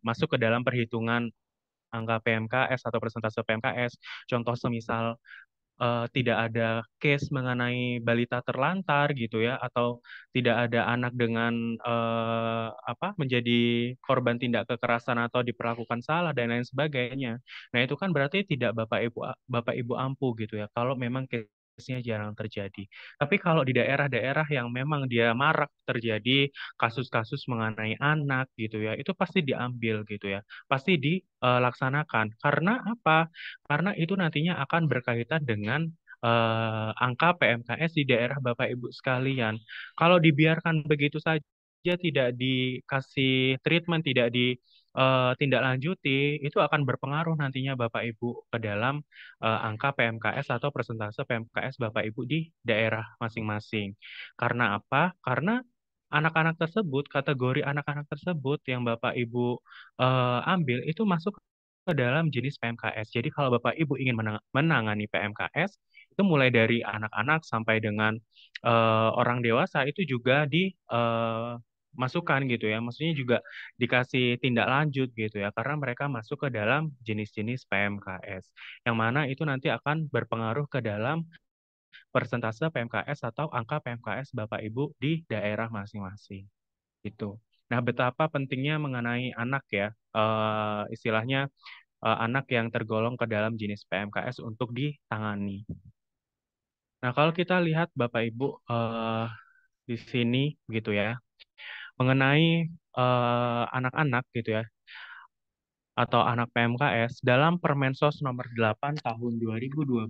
masuk ke dalam perhitungan angka PMKS atau persentase PMKS. Contoh semisal tidak ada case mengenai balita terlantar gitu ya atau tidak ada anak dengan apa menjadi korban tindak kekerasan atau diperlakukan salah dan lain sebagainya. Nah, itu kan berarti tidak Bapak Ibu ampuh gitu ya kalau memang case-nya jarang terjadi. Tapi kalau di daerah-daerah yang memang dia marak terjadi kasus-kasus mengenai anak gitu ya, itu pasti diambil gitu ya. Pasti dilaksanakan. Karena apa? Karena itu nantinya akan berkaitan dengan angka PMKS di daerah Bapak Ibu sekalian. Kalau dibiarkan begitu saja, tidak dikasih treatment, tidak ditindaklanjuti, itu akan berpengaruh nantinya Bapak Ibu ke dalam angka PMKS atau persentase PMKS Bapak Ibu di daerah masing-masing. Karena apa? Karena anak-anak tersebut, kategori anak-anak tersebut yang Bapak Ibu ambil itu masuk ke dalam jenis PMKS. Jadi kalau Bapak Ibu ingin menangani PMKS, itu mulai dari anak-anak sampai dengan orang dewasa itu juga masukan gitu ya, maksudnya juga dikasih tindak lanjut gitu ya, karena mereka masuk ke dalam jenis-jenis PMKS, yang mana itu nanti akan berpengaruh ke dalam persentase PMKS atau angka PMKS Bapak Ibu di daerah masing-masing gitu. Nah, betapa pentingnya mengenai anak ya, istilahnya anak yang tergolong ke dalam jenis PMKS untuk ditangani. Nah, kalau kita lihat Bapak Ibu di sini gitu ya, mengenai anak-anak gitu ya, atau anak PMKS dalam Permensos nomor 8 tahun 2012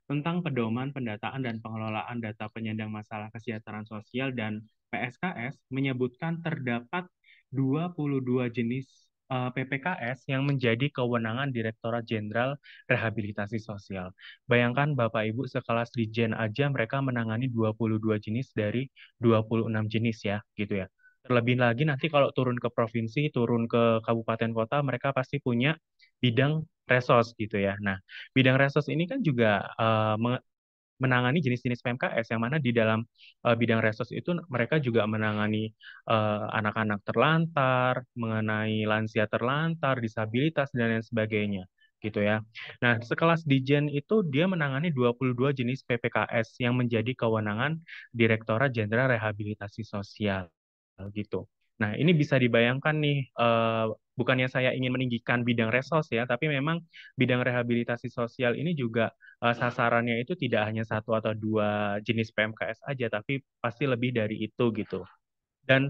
tentang pedoman pendataan dan pengelolaan data penyandang masalah kesejahteraan sosial dan PSKS menyebutkan terdapat 22 jenis PPKS yang menjadi kewenangan Direktorat Jenderal Rehabilitasi Sosial. Bayangkan Bapak Ibu sekelas Dijen aja mereka menangani 22 jenis dari 26 jenis ya, gitu ya. Terlebih lagi nanti kalau turun ke provinsi, turun ke kabupaten kota, mereka pasti punya bidang resos gitu ya. Nah, bidang resos ini kan juga menangani jenis-jenis PMKS yang mana di dalam bidang resos itu mereka juga menangani anak-anak terlantar, mengenai lansia terlantar, disabilitas dan lain sebagainya gitu ya. Nah, sekelas Dijen itu dia menangani 22 jenis PPKS yang menjadi kewenangan Direktorat Jenderal Rehabilitasi Sosial gitu. Nah, ini bisa dibayangkan nih, bukannya saya ingin meninggikan bidang resos ya, tapi memang bidang rehabilitasi sosial ini juga sasarannya itu tidak hanya satu atau dua jenis PMKS aja, tapi pasti lebih dari itu gitu. Dan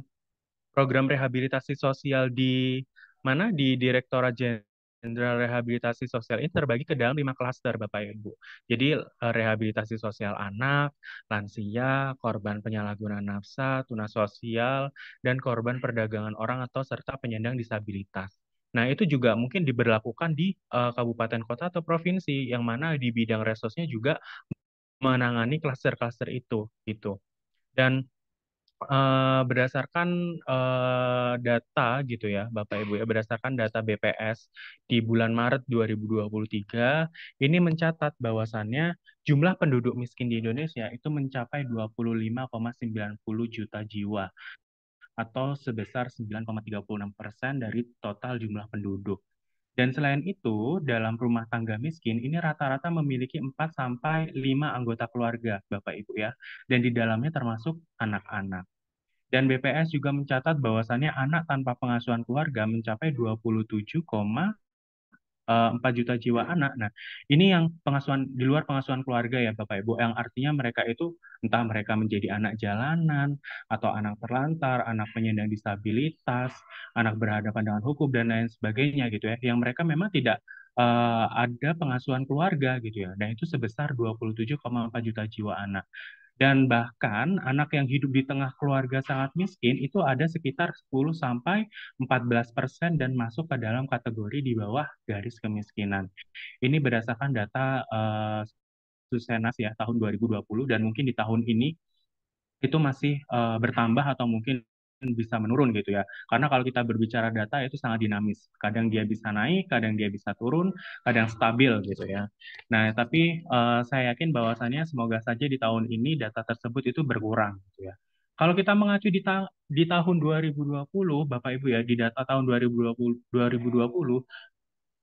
program rehabilitasi sosial di mana di Direktorat Jenderal Rehabilitasi Sosial ini terbagi ke dalam 5 klaster, Bapak Ibu. Jadi rehabilitasi sosial anak, lansia, korban penyalahgunaan nafsa, tunas sosial, dan korban perdagangan orang atau serta penyandang disabilitas. Nah, itu juga mungkin diberlakukan di kabupaten kota atau provinsi, yang mana di bidang resosnya juga menangani klaster-klaster itu, gitu. Dan berdasarkan data gitu ya, Bapak Ibu ya, berdasarkan data BPS di bulan Maret 2023, ini mencatat bahwasannya jumlah penduduk miskin di Indonesia itu mencapai 25,90 juta jiwa atau sebesar 9,36% dari total jumlah penduduk. Dan selain itu, dalam rumah tangga miskin ini rata-rata memiliki 4 sampai 5 anggota keluarga, Bapak Ibu ya. Dan di dalamnya termasuk anak-anak. Dan BPS juga mencatat bahwasannya anak tanpa pengasuhan keluarga mencapai 27,4 juta jiwa anak. Nah, ini yang pengasuhan di luar pengasuhan keluarga ya Bapak Ibu, yang artinya mereka itu entah mereka menjadi anak jalanan atau anak terlantar, anak penyandang disabilitas, anak berhadapan dengan hukum dan lain sebagainya gitu ya, yang mereka memang tidak ada pengasuhan keluarga gitu ya. Dan itu sebesar 27,4 juta jiwa anak. Dan bahkan anak yang hidup di tengah keluarga sangat miskin itu ada sekitar 10 sampai 14% dan masuk ke dalam kategori di bawah garis kemiskinan. Ini berdasarkan data Susenas ya tahun 2020, dan mungkin di tahun ini itu masih bertambah atau mungkin bisa menurun gitu ya. Karena kalau kita berbicara data itu sangat dinamis. Kadang dia bisa naik, kadang dia bisa turun, kadang stabil gitu ya. Nah, tapi saya yakin bahwasannya semoga saja di tahun ini data tersebut itu berkurang gitu ya. Kalau kita mengacu di tahun 2020, Bapak Ibu ya, di data tahun 2020,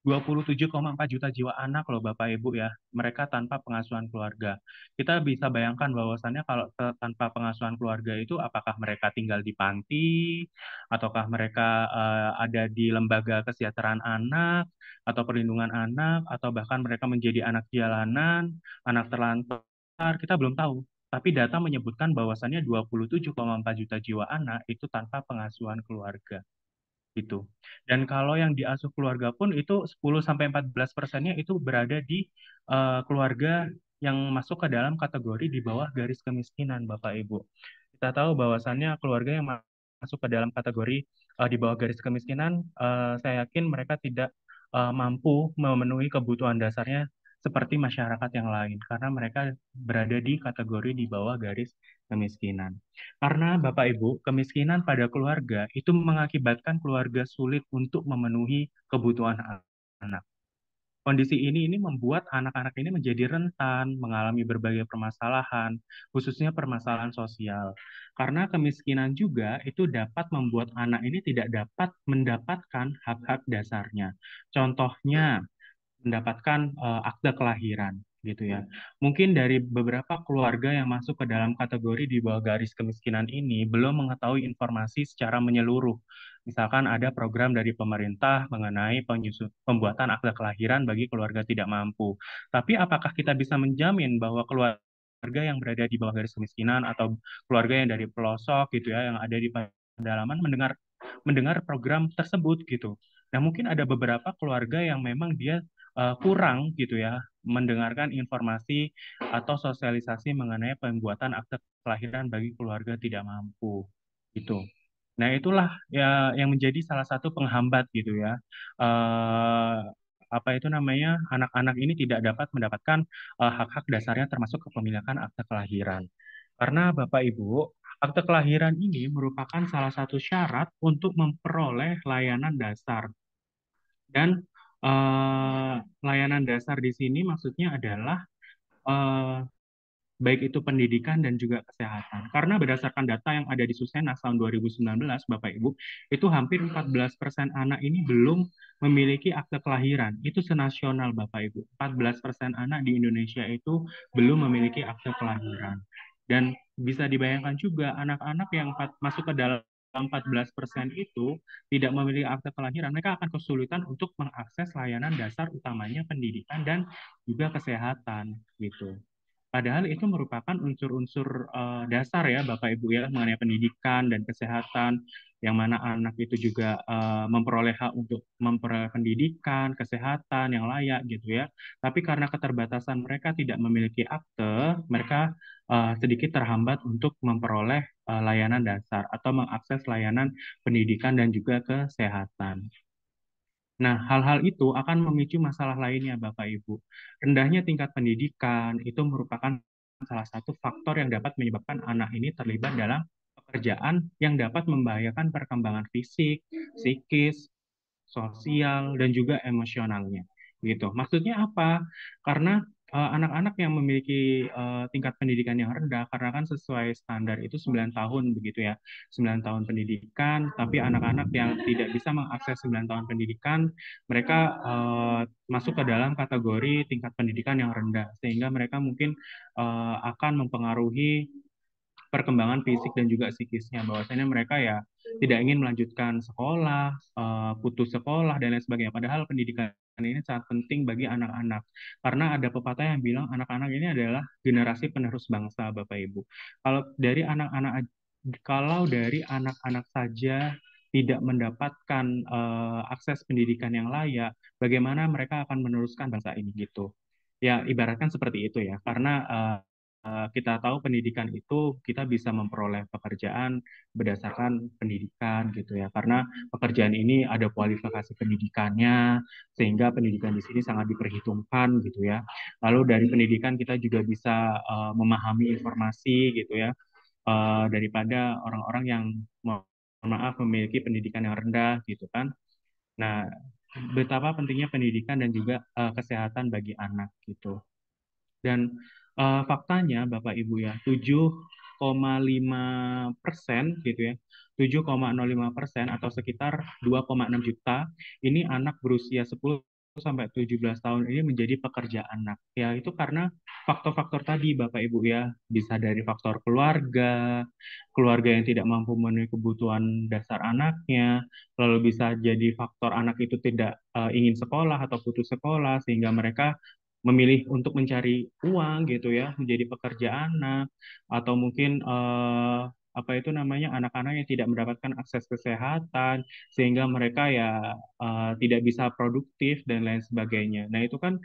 27,4 juta jiwa anak loh Bapak Ibu ya, mereka tanpa pengasuhan keluarga. Kita bisa bayangkan bahwasannya kalau tanpa pengasuhan keluarga itu apakah mereka tinggal di panti, ataukah mereka ada di lembaga kesejahteraan anak, atau perlindungan anak, atau bahkan mereka menjadi anak jalanan, anak terlantar, kita belum tahu. Tapi data menyebutkan bahwasannya 27,4 juta jiwa anak itu tanpa pengasuhan keluarga gitu. Dan kalau yang diasuh keluarga pun itu 10 sampai 14%-nya itu berada di keluarga yang masuk ke dalam kategori di bawah garis kemiskinan, Bapak Ibu. Kita tahu bahwasannya keluarga yang masuk ke dalam kategori di bawah garis kemiskinan, saya yakin mereka tidak mampu memenuhi kebutuhan dasarnya seperti masyarakat yang lain, karena mereka berada di kategori di bawah garis kemiskinan. Karena Bapak Ibu, kemiskinan pada keluarga itu mengakibatkan keluarga sulit untuk memenuhi kebutuhan anak. kondisi ini membuat anak-anak ini menjadi rentan mengalami berbagai permasalahan, khususnya permasalahan sosial. Karena kemiskinan juga itu dapat membuat anak ini tidak dapat mendapatkan hak-hak dasarnya. Contohnya, mendapatkan akte kelahiran gitu ya. Mungkin dari beberapa keluarga yang masuk ke dalam kategori di bawah garis kemiskinan ini belum mengetahui informasi secara menyeluruh. Misalkan ada program dari pemerintah mengenai pembuatan akte kelahiran bagi keluarga tidak mampu. Tapi apakah kita bisa menjamin bahwa keluarga yang berada di bawah garis kemiskinan atau keluarga yang dari pelosok gitu ya, yang ada di pedalaman mendengar mendengar program tersebut gitu. Nah, mungkin ada beberapa keluarga yang memang dia kurang gitu ya mendengarkan informasi atau sosialisasi mengenai pembuatan akte kelahiran bagi keluarga tidak mampu gitu. Nah, itulah ya yang menjadi salah satu penghambat gitu ya. Eh, apa itu namanya, anak-anak ini tidak dapat mendapatkan hak-hak dasarnya termasuk kepemilikan akte kelahiran. Karena Bapak Ibu, akte kelahiran ini merupakan salah satu syarat untuk memperoleh layanan dasar. Dan layanan dasar di sini maksudnya adalah eh, baik itu pendidikan dan juga kesehatan. Karena berdasarkan data yang ada di Susenas tahun 2019, Bapak Ibu, itu hampir 14% anak ini belum memiliki akte kelahiran. Itu senasional, Bapak Ibu. 14% anak di Indonesia itu belum memiliki akte kelahiran. Dan bisa dibayangkan juga anak-anak yang masuk ke dalam 14% itu tidak memiliki akte kelahiran, mereka akan kesulitan untuk mengakses layanan dasar utamanya pendidikan dan juga kesehatan gitu. Padahal itu merupakan unsur-unsur dasar ya Bapak Ibu ya mengenai pendidikan dan kesehatan, yang mana anak itu juga memperoleh hak untuk memperoleh pendidikan, kesehatan yang layak gitu ya. Tapi karena keterbatasan mereka tidak memiliki akte, mereka sedikit terhambat untuk memperoleh layanan dasar atau mengakses layanan pendidikan dan juga kesehatan. Nah, hal-hal itu akan memicu masalah lainnya, Bapak Ibu. Rendahnya tingkat pendidikan itu merupakan salah satu faktor yang dapat menyebabkan anak ini terlibat dalam pekerjaan yang dapat membahayakan perkembangan fisik, psikis, sosial, dan juga emosionalnya. Gitu. Maksudnya apa? Karena anak-anak yang memiliki tingkat pendidikan yang rendah, karena kan sesuai standar itu 9 tahun begitu ya, 9 tahun pendidikan, tapi anak-anak yang tidak bisa mengakses 9 tahun pendidikan, mereka masuk ke dalam kategori tingkat pendidikan yang rendah, sehingga mereka mungkin akan mempengaruhi perkembangan fisik dan juga psikisnya, bahwasanya mereka ya tidak ingin melanjutkan sekolah, putus sekolah dan lain sebagainya. Padahal pendidikan ini sangat penting bagi anak-anak, karena ada pepatah yang bilang anak-anak ini adalah generasi penerus bangsa, Bapak Ibu. Kalau dari anak-anak saja tidak mendapatkan akses pendidikan yang layak, bagaimana mereka akan meneruskan bangsa ini gitu? Ya, ibaratkan seperti itu ya, karena kita tahu pendidikan itu kita bisa memperoleh pekerjaan berdasarkan pendidikan gitu ya, karena pekerjaan ini ada kualifikasi pendidikannya, sehingga pendidikan di sini sangat diperhitungkan gitu ya. Lalu dari pendidikan kita juga bisa memahami informasi gitu ya, daripada orang-orang yang mohon maaf memiliki pendidikan yang rendah gitu kan. Nah, betapa pentingnya pendidikan dan juga kesehatan bagi anak gitu. Dan faktanya Bapak Ibu ya, 7,5% gitu ya, 7,05% atau sekitar 2,6 juta ini anak berusia 10 sampai 17 tahun ini menjadi pekerja anak. Ya, itu karena faktor-faktor tadi Bapak Ibu ya, bisa dari faktor keluarga, keluarga yang tidak mampu memenuhi kebutuhan dasar anaknya, lalu bisa jadi faktor anak itu tidak ingin sekolah atau putus sekolah sehingga mereka memilih untuk mencari uang gitu ya, menjadi pekerja anak, atau mungkin apa itu namanya, anak-anak yang tidak mendapatkan akses kesehatan sehingga mereka ya tidak bisa produktif dan lain sebagainya. Nah, itu kan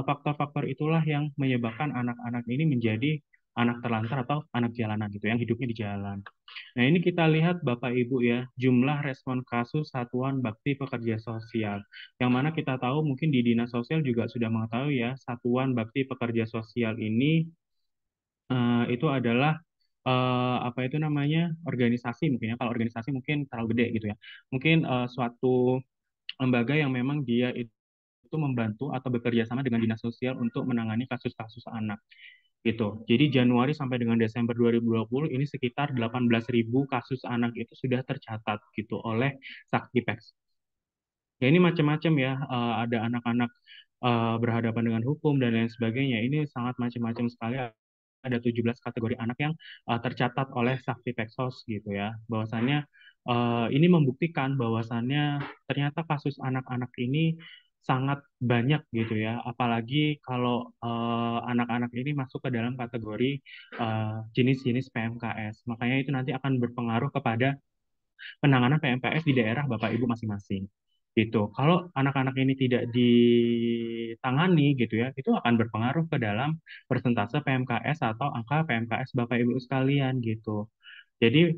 faktor-faktor itulah yang menyebabkan anak-anak ini menjadi anak terlantar atau anak jalanan gitu, yang hidupnya di jalan. Nah, ini kita lihat Bapak Ibu ya, jumlah respon kasus Satuan Bakti Pekerja Sosial. Yang mana kita tahu mungkin di Dinas Sosial juga sudah mengetahui ya, Satuan Bakti Pekerja Sosial ini itu adalah apa itu namanya, organisasi mungkin ya. Kalau organisasi mungkin terlalu gede gitu ya. Mungkin suatu lembaga yang memang dia itu itu membantu atau bekerja sama dengan dinas sosial untuk menangani kasus-kasus anak gitu. Jadi Januari sampai dengan Desember 2020 ini sekitar 18.000 kasus anak itu sudah tercatat gitu oleh Saktipex. Ya ini macam-macam ya, ada anak-anak berhadapan dengan hukum dan lain sebagainya. Ini sangat macam-macam sekali. Ada 17 kategori anak yang tercatat oleh Sakti-Pexos gitu ya. Bahwasannya ini membuktikan bahwasannya ternyata kasus anak-anak ini sangat banyak gitu ya. Apalagi kalau anak-anak ini masuk ke dalam kategori jenis-jenis PMKS. Makanya itu nanti akan berpengaruh kepada penanganan PMKS di daerah Bapak Ibu masing-masing. Gitu. Kalau anak-anak ini tidak ditangani gitu ya, itu akan berpengaruh ke dalam persentase PMKS atau angka PMKS Bapak Ibu sekalian gitu. Jadi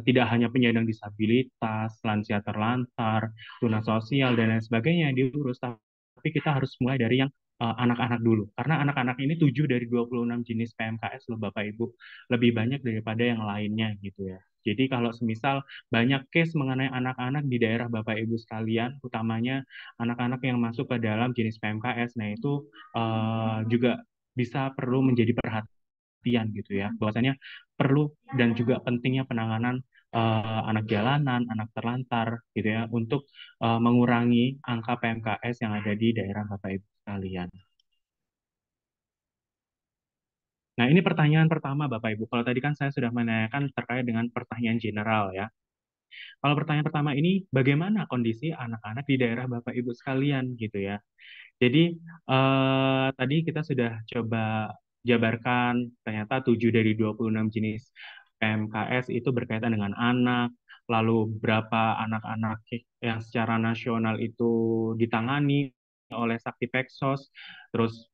tidak hanya penyandang disabilitas, lansia terlantar, tunas sosial dan lain sebagainya yang diurus, tapi kita harus mulai dari yang anak-anak dulu. Karena anak-anak ini 7 dari 26 jenis PMKS loh Bapak Ibu, lebih banyak daripada yang lainnya gitu ya. Jadi kalau semisal banyak case mengenai anak-anak di daerah Bapak Ibu sekalian, utamanya anak-anak yang masuk ke dalam jenis PMKS, nah itu juga bisa perlu menjadi perhatian gitu ya, bahwasanya perlu dan juga pentingnya penanganan anak jalanan, anak terlantar gitu ya, untuk mengurangi angka PMKS yang ada di daerah Bapak Ibu sekalian. Nah, ini pertanyaan pertama Bapak Ibu. Kalau tadi kan saya sudah menanyakan terkait dengan pertanyaan general ya. Kalau pertanyaan pertama ini, bagaimana kondisi anak-anak di daerah Bapak Ibu sekalian gitu ya. Jadi tadi kita sudah coba jabarkan ternyata 7 dari 26 jenis PMKS itu berkaitan dengan anak, lalu berapa anak-anak yang secara nasional itu ditangani oleh Sakti-Pexos, terus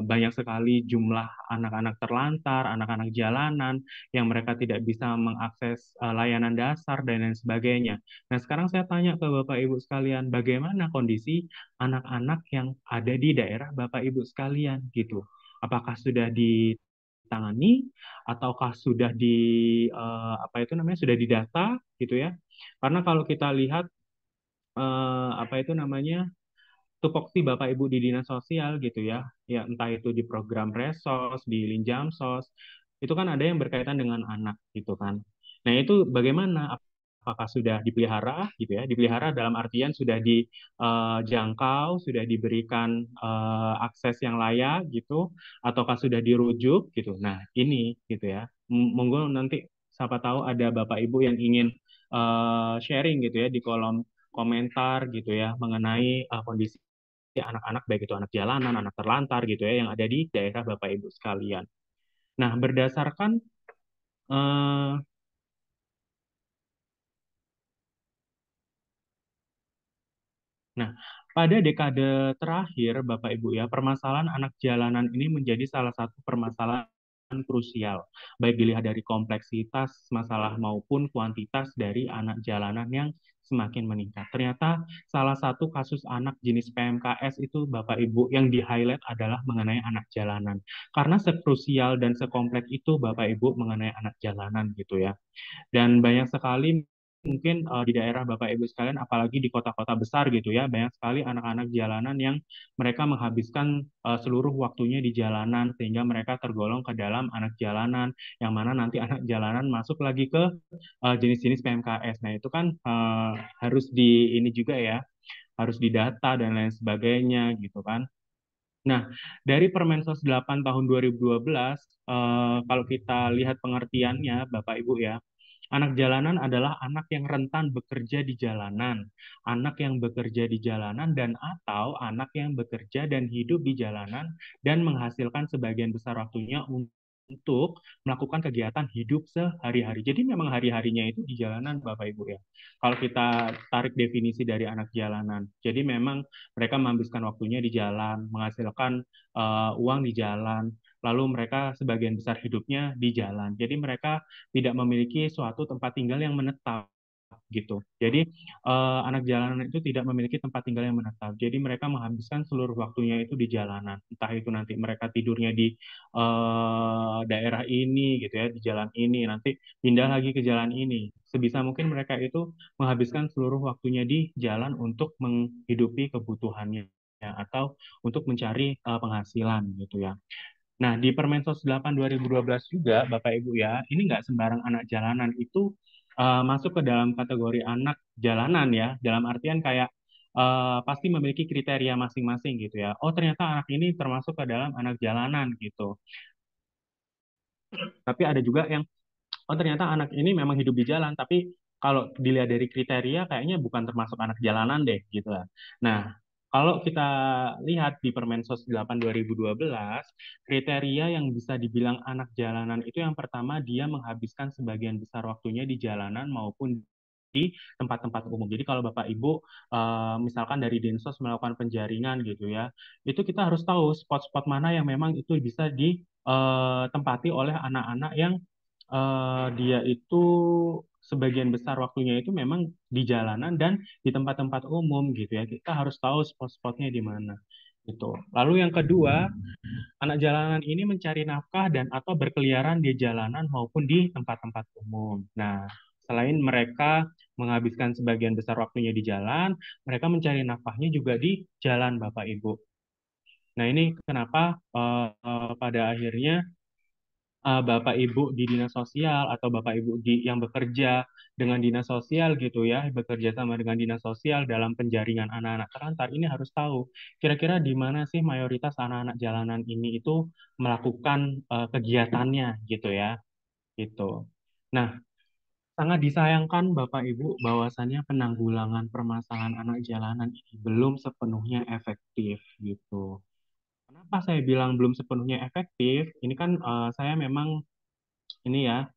banyak sekali jumlah anak-anak terlantar, anak-anak jalanan yang mereka tidak bisa mengakses layanan dasar dan lain sebagainya. Nah, sekarang saya tanya ke Bapak Ibu sekalian, bagaimana kondisi anak-anak yang ada di daerah Bapak Ibu sekalian gitu? Apakah sudah ditangani ataukah sudah apa itu namanya sudah didata gitu ya? Karena kalau kita lihat apa itu namanya tupoksi Bapak Ibu di dinas sosial gitu ya entah itu di program Resos, di Linjamsos, itu kan ada yang berkaitan dengan anak gitu kan. Nah itu bagaimana? Apakah sudah dipelihara gitu ya? Dipelihara dalam artian sudah dijangkau, sudah diberikan akses yang layak gitu, ataukah sudah dirujuk gitu? Nah ini gitu ya. Monggo nanti siapa tahu ada Bapak Ibu yang ingin sharing gitu ya di kolom komentar gitu ya mengenai kondisi anak-anak baik itu anak jalanan, anak terlantar gitu ya yang ada di daerah Bapak Ibu sekalian. Nah, berdasarkan eh, nah, pada dekade terakhir Bapak Ibu ya, permasalahan anak jalanan ini menjadi salah satu permasalahan krusial, baik dilihat dari kompleksitas masalah maupun kuantitas dari anak jalanan yang semakin meningkat. Ternyata salah satu kasus anak jenis PMKS itu Bapak Ibu yang di-highlight adalah mengenai anak jalanan. Karena sekrusial dan sekompleks itu Bapak Ibu mengenai anak jalanan gitu ya. Dan banyak sekali mungkin di daerah Bapak Ibu sekalian, apalagi di kota-kota besar gitu ya, banyak sekali anak-anak jalanan yang mereka menghabiskan seluruh waktunya di jalanan, sehingga mereka tergolong ke dalam anak jalanan, yang mana nanti anak jalanan masuk lagi ke jenis-jenis PMKS. Nah itu kan harus di ini juga ya, harus didata dan lain sebagainya gitu kan. Nah, dari Permensos 8 tahun 2012, kalau kita lihat pengertiannya, Bapak Ibu ya, anak jalanan adalah anak yang rentan bekerja di jalanan, anak yang bekerja di jalanan dan atau anak yang bekerja dan hidup di jalanan dan menghasilkan sebagian besar waktunya untuk melakukan kegiatan hidup sehari-hari. Jadi memang hari-harinya itu di jalanan Bapak Ibu ya. Kalau kita tarik definisi dari anak jalanan. Jadi memang mereka menghabiskan waktunya di jalan, menghasilkan uang di jalan, lalu mereka sebagian besar hidupnya di jalan. Jadi mereka tidak memiliki suatu tempat tinggal yang menetap gitu. Jadi anak jalanan itu tidak memiliki tempat tinggal yang menetap. Jadi mereka menghabiskan seluruh waktunya itu di jalanan. Entah itu nanti mereka tidurnya di daerah ini gitu ya, di jalan ini, nanti pindah lagi ke jalan ini. Sebisa mungkin mereka itu menghabiskan seluruh waktunya di jalan untuk menghidupi kebutuhannya atau untuk mencari penghasilan gitu ya. Nah, di Permensos 8 2012 juga, Bapak Ibu ya, ini nggak sembarang anak jalanan itu masuk ke dalam kategori anak jalanan ya, dalam artian kayak pasti memiliki kriteria masing-masing gitu ya. Oh, ternyata anak ini termasuk ke dalam anak jalanan gitu. Tapi ada juga yang oh ternyata anak ini memang hidup di jalan, tapi kalau dilihat dari kriteria kayaknya bukan termasuk anak jalanan deh gitu lah. Nah, kalau kita lihat di Permensos 8 2012, kriteria yang bisa dibilang anak jalanan itu yang pertama dia menghabiskan sebagian besar waktunya di jalanan maupun di tempat-tempat umum. Jadi kalau Bapak Ibu misalkan dari Dinsos melakukan penjaringan gitu ya, itu kita harus tahu spot-spot mana yang memang itu bisa ditempati oleh anak-anak yang dia itu sebagian besar waktunya itu memang di jalanan dan di tempat-tempat umum gitu ya. Kita harus tahu spot-spotnya di mana gitu. Lalu yang kedua, anak jalanan ini mencari nafkah dan atau berkeliaran di jalanan maupun di tempat-tempat umum. Nah, selain mereka menghabiskan sebagian besar waktunya di jalan, mereka mencari nafkahnya juga di jalan Bapak Ibu. Nah, ini kenapa pada akhirnya Bapak Ibu di dinas sosial atau Bapak Ibu yang bekerja dengan dinas sosial gitu ya, bekerja sama dengan dinas sosial dalam penjaringan anak-anak terlantar ini harus tahu kira-kira di mana sih mayoritas anak-anak jalanan ini itu melakukan kegiatannya gitu ya, gitu. Nah, sangat disayangkan Bapak Ibu bahwasannya penanggulangan permasalahan anak jalanan ini belum sepenuhnya efektif gitu. Kenapa saya bilang belum sepenuhnya efektif? Ini kan saya memang ini ya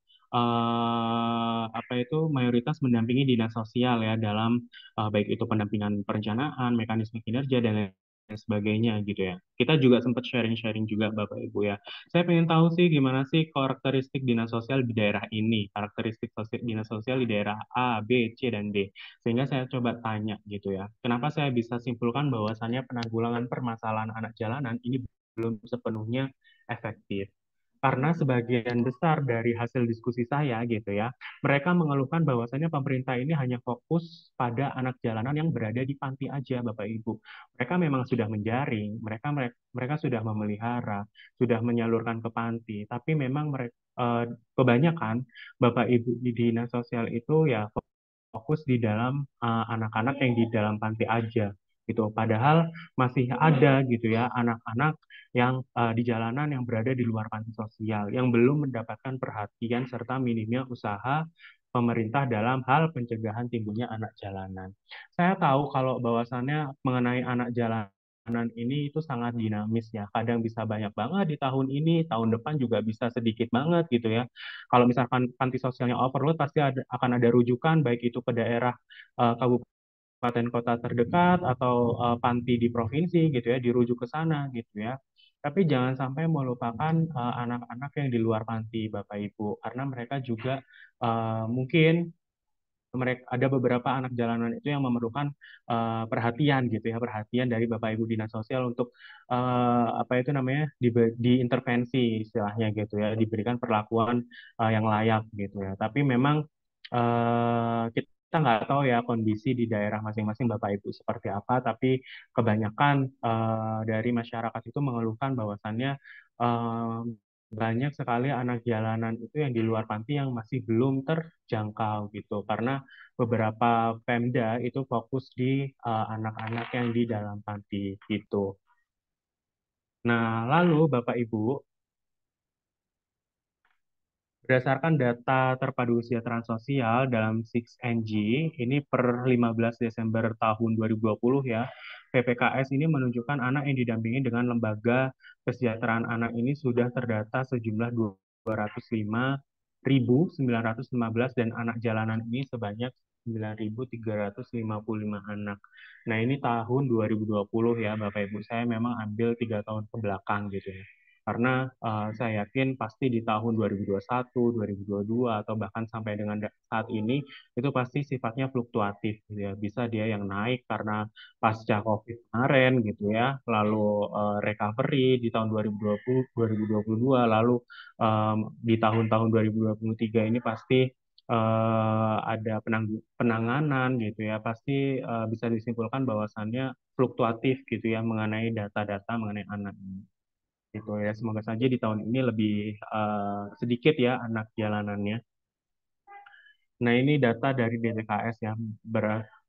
apa itu mayoritas mendampingi dinas sosial ya dalam baik itu pendampingan perencanaan, mekanisme kinerja dan lain sebagainya gitu ya. Kita juga sempat sharing-sharing juga Bapak Ibu ya. Saya pengen tahu sih gimana sih karakteristik dinas sosial di daerah ini, karakteristik dinas sosial di daerah A, B, C dan D. Sehingga saya coba tanya gitu ya. Kenapa saya bisa simpulkan bahwasannya penanggulangan permasalahan anak jalanan ini belum sepenuhnya efektif karena sebagian besar dari hasil diskusi saya gitu ya, mereka mengeluhkan bahwasannya pemerintah ini hanya fokus pada anak jalanan yang berada di panti aja, Bapak Ibu. Mereka memang sudah menjaring, mereka sudah memelihara, sudah menyalurkan ke panti, tapi memang mereka kebanyakan Bapak Ibu di dinas sosial itu ya fokus di dalam anak-anak yang di dalam panti aja gitu. Padahal masih ada gitu ya anak-anak yang di jalanan yang berada di luar panti sosial yang belum mendapatkan perhatian serta minimnya usaha pemerintah dalam hal pencegahan timbulnya anak jalanan. Saya tahu kalau bahwasannya mengenai anak jalanan ini itu sangat dinamis ya. Kadang bisa banyak banget di tahun ini, tahun depan juga bisa sedikit banget gitu ya. Kalau misalkan panti sosialnya overload, pasti akan ada rujukan baik itu ke daerah kabupaten kota terdekat atau panti di provinsi gitu ya, dirujuk ke sana gitu ya. Tapi jangan sampai melupakan anak-anak yang di luar panti, Bapak Ibu, karena mereka juga mungkin mereka ada beberapa anak jalanan itu yang memerlukan perhatian gitu ya, perhatian dari Bapak Ibu Dinas Sosial untuk apa itu namanya diintervensi istilahnya gitu ya, diberikan perlakuan yang layak gitu ya. Tapi memang kita nggak tahu ya kondisi di daerah masing-masing Bapak Ibu seperti apa, tapi kebanyakan dari masyarakat itu mengeluhkan bahwasannya eh, banyak sekali anak jalanan itu yang di luar panti yang masih belum terjangkau gitu karena beberapa Pemda itu fokus di anak-anak yang di dalam panti gitu. Nah, lalu Bapak Ibu, berdasarkan data terpadu kesejahteraan sosial dalam 6NG, ini per 15 Desember tahun 2020 ya, PPKS ini menunjukkan anak yang didampingi dengan lembaga kesejahteraan anak ini sudah terdata sejumlah 205.915 dan anak jalanan ini sebanyak 9.355 anak. Nah, ini tahun 2020 ya, Bapak Ibu. Saya memang ambil 3 tahun ke belakang gitu ya. Karena saya yakin pasti di tahun 2021, 2022, atau bahkan sampai dengan saat ini, itu pasti sifatnya fluktuatif gitu ya. Bisa dia yang naik karena pasca COVID kemarin gitu ya, lalu recovery di tahun 2020, 2022, lalu di tahun-tahun 2023 ini pasti ada penanganan gitu ya, pasti bisa disimpulkan bahwasannya fluktuatif gitu ya mengenai data-data mengenai anak ini. Gitu ya, semoga saja di tahun ini lebih sedikit ya anak jalanannya. Nah, ini data dari DTKS ya,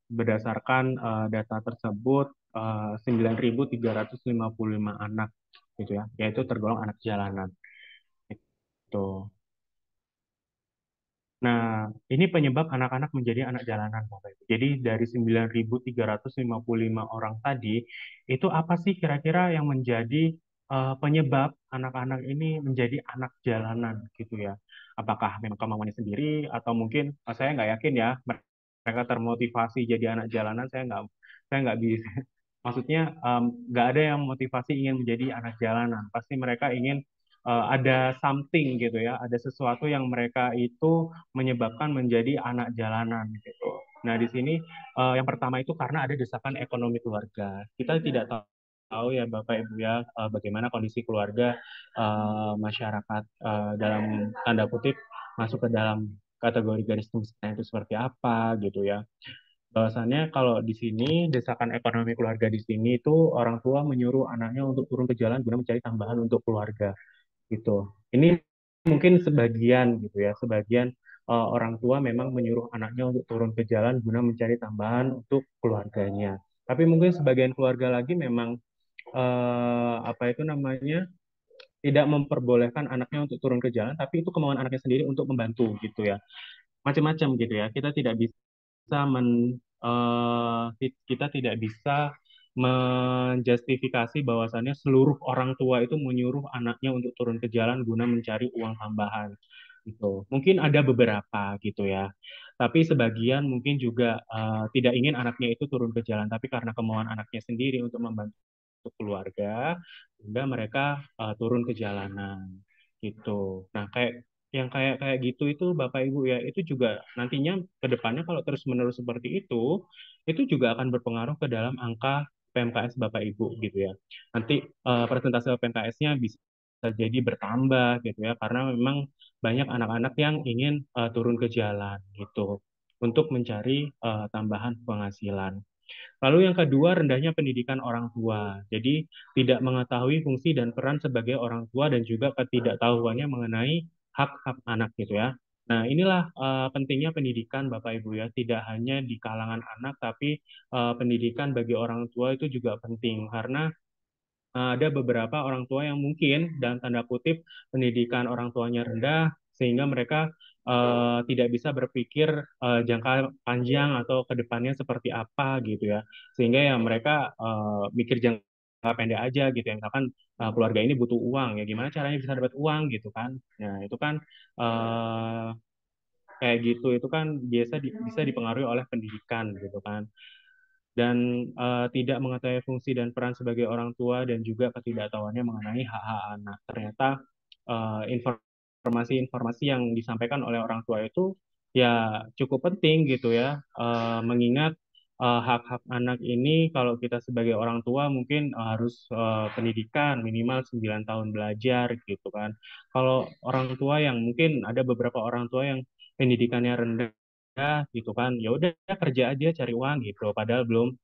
berdasarkan data tersebut 9.355 anak gitu ya, yaitu tergolong anak jalanan. Itu. Nah, ini penyebab anak-anak menjadi anak jalanan, Bapak Ibu. Jadi dari 9.355 orang tadi, itu apa sih kira-kira yang menjadi penyebab anak-anak ini menjadi anak jalanan gitu ya? Apakah memang kemauannya sendiri atau mungkin saya nggak yakin ya mereka termotivasi jadi anak jalanan. Saya nggak bisa. Maksudnya nggak ada yang motivasi ingin menjadi anak jalanan. Pasti mereka ingin ada something gitu ya, ada sesuatu yang mereka itu menyebabkan menjadi anak jalanan gitu. Nah, di sini yang pertama itu karena ada desakan ekonomi keluarga. Kita tidak tahu ya Bapak Ibu ya bagaimana kondisi keluarga masyarakat dalam tanda kutip masuk ke dalam kategori garis kemiskinan itu seperti apa gitu ya. Bahwasannya kalau di sini desakan ekonomi keluarga di sini itu orang tua menyuruh anaknya untuk turun ke jalan guna mencari tambahan untuk keluarga gitu. Ini mungkin sebagian gitu ya, sebagian orang tua memang menyuruh anaknya untuk turun ke jalan guna mencari tambahan untuk keluarganya. Tapi mungkin sebagian keluarga lagi memang apa itu namanya tidak memperbolehkan anaknya untuk turun ke jalan, tapi itu kemauan anaknya sendiri untuk membantu gitu ya. Macam-macam gitu ya. Kita tidak bisa kita tidak bisa menjustifikasi bahwasannya seluruh orang tua itu menyuruh anaknya untuk turun ke jalan guna mencari uang tambahan gitu. Mungkin ada beberapa gitu ya. Tapi sebagian mungkin juga tidak ingin anaknya itu turun ke jalan, tapi karena kemauan anaknya sendiri untuk membantu keluarga, sehingga mereka turun ke jalanan gitu. Nah, yang kayak kayak gitu itu Bapak Ibu ya, itu juga nantinya ke depannya kalau terus-menerus seperti itu juga akan berpengaruh ke dalam angka PMKS Bapak Ibu gitu ya. Nanti persentase PMKS-nya bisa jadi bertambah gitu ya, karena memang banyak anak-anak yang ingin turun ke jalan gitu untuk mencari tambahan penghasilan. Lalu yang kedua, rendahnya pendidikan orang tua. Jadi tidak mengetahui fungsi dan peran sebagai orang tua dan juga ketidaktahuannya mengenai hak-hak anak gitu ya. Nah, inilah pentingnya pendidikan Bapak Ibu ya, tidak hanya di kalangan anak tapi pendidikan bagi orang tua itu juga penting karena ada beberapa orang tua yang mungkin dalam tanda kutip pendidikan orang tuanya rendah sehingga mereka tidak bisa berpikir jangka panjang atau ke depannya seperti apa gitu ya. Sehingga ya mereka mikir jangka pendek aja gitu ya. Misalkan keluarga ini butuh uang ya gimana caranya bisa dapat uang gitu kan. Nah, itu kan eh, kayak gitu itu kan bisa dipengaruhi oleh pendidikan gitu kan dan tidak mengetahui fungsi dan peran sebagai orang tua dan juga ketidaktahuannya mengenai hak-hak anak. Ternyata informasi-informasi yang disampaikan oleh orang tua itu ya cukup penting gitu ya, mengingat hak-hak anak ini kalau kita sebagai orang tua mungkin harus pendidikan minimal 9 tahun belajar gitu kan. Kalau orang tua yang mungkin ada beberapa orang tua yang pendidikannya rendah gitu kan ya udah kerja aja cari uang gitu padahal belum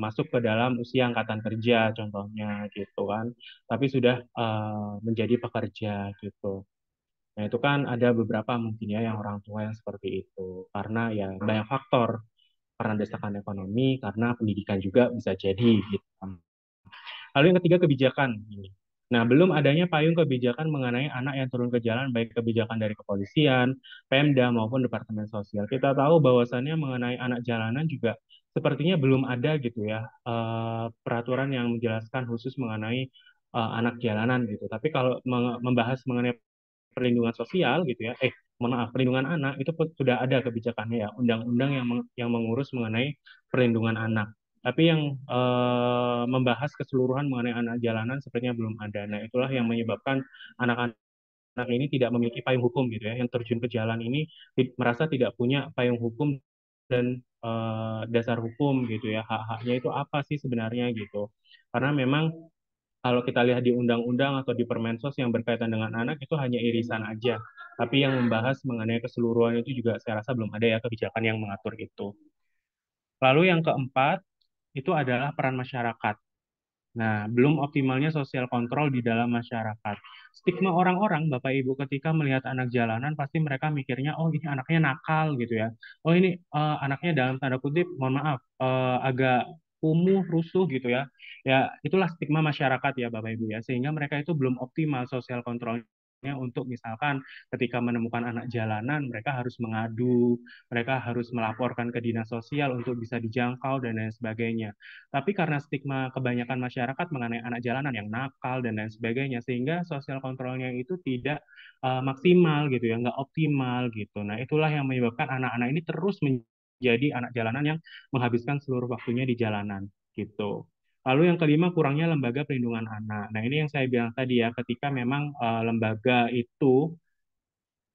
masuk ke dalam usia angkatan kerja contohnya gitu kan tapi sudah menjadi pekerja gitu. Nah itu kan ada beberapa mungkin ya yang orang tua yang seperti itu karena ya banyak faktor karena desakan ekonomi karena pendidikan juga bisa jadi gitu. Lalu yang ketiga kebijakan ini. Nah, belum adanya payung kebijakan mengenai anak yang turun ke jalan, baik kebijakan dari kepolisian, Pemda, maupun Departemen Sosial. Kita tahu bahwasannya mengenai anak jalanan juga sepertinya belum ada gitu ya, peraturan yang menjelaskan khusus mengenai anak jalanan gitu. Tapi kalau membahas mengenai perlindungan sosial gitu ya, mohon maaf, perlindungan anak itu sudah ada kebijakannya ya, undang-undang yang mengurus mengenai perlindungan anak. Tapi yang membahas keseluruhan mengenai anak jalanan sepertinya belum ada. Nah, itulah yang menyebabkan anak-anak ini tidak memiliki payung hukum gitu ya. Yang terjun ke jalan ini merasa tidak punya payung hukum dan dasar hukum gitu ya. Hak-haknya itu apa sih sebenarnya gitu. Karena memang kalau kita lihat di undang-undang atau di Permensos yang berkaitan dengan anak itu hanya irisan aja. Tapi yang membahas mengenai keseluruhan itu juga saya rasa belum ada ya kebijakan yang mengatur itu. Lalu yang keempat, itu adalah peran masyarakat. Nah, belum optimalnya sosial kontrol di dalam masyarakat. Stigma orang-orang, Bapak Ibu, ketika melihat anak jalanan, pasti mereka mikirnya, oh ini anaknya nakal gitu ya. Oh ini anaknya dalam tanda kutip, mohon maaf, agak kumuh, rusuh gitu ya. Ya, itulah stigma masyarakat ya, Bapak Ibu ya. Sehingga mereka itu belum optimal sosial kontrolnya untuk misalkan ketika menemukan anak jalanan, mereka harus mengadu, mereka harus melaporkan ke dinas sosial untuk bisa dijangkau dan lain sebagainya. Tapi karena stigma kebanyakan masyarakat mengenai anak jalanan yang nakal dan lain sebagainya, sehingga sosial kontrolnya itu tidak maksimal gitu ya, nggak optimal gitu. Nah, itulah yang menyebabkan anak-anak ini terus menjadi anak jalanan yang menghabiskan seluruh waktunya di jalanan gitu. Lalu yang kelima, kurangnya lembaga perlindungan anak. Nah, ini yang saya bilang tadi ya, ketika memang lembaga itu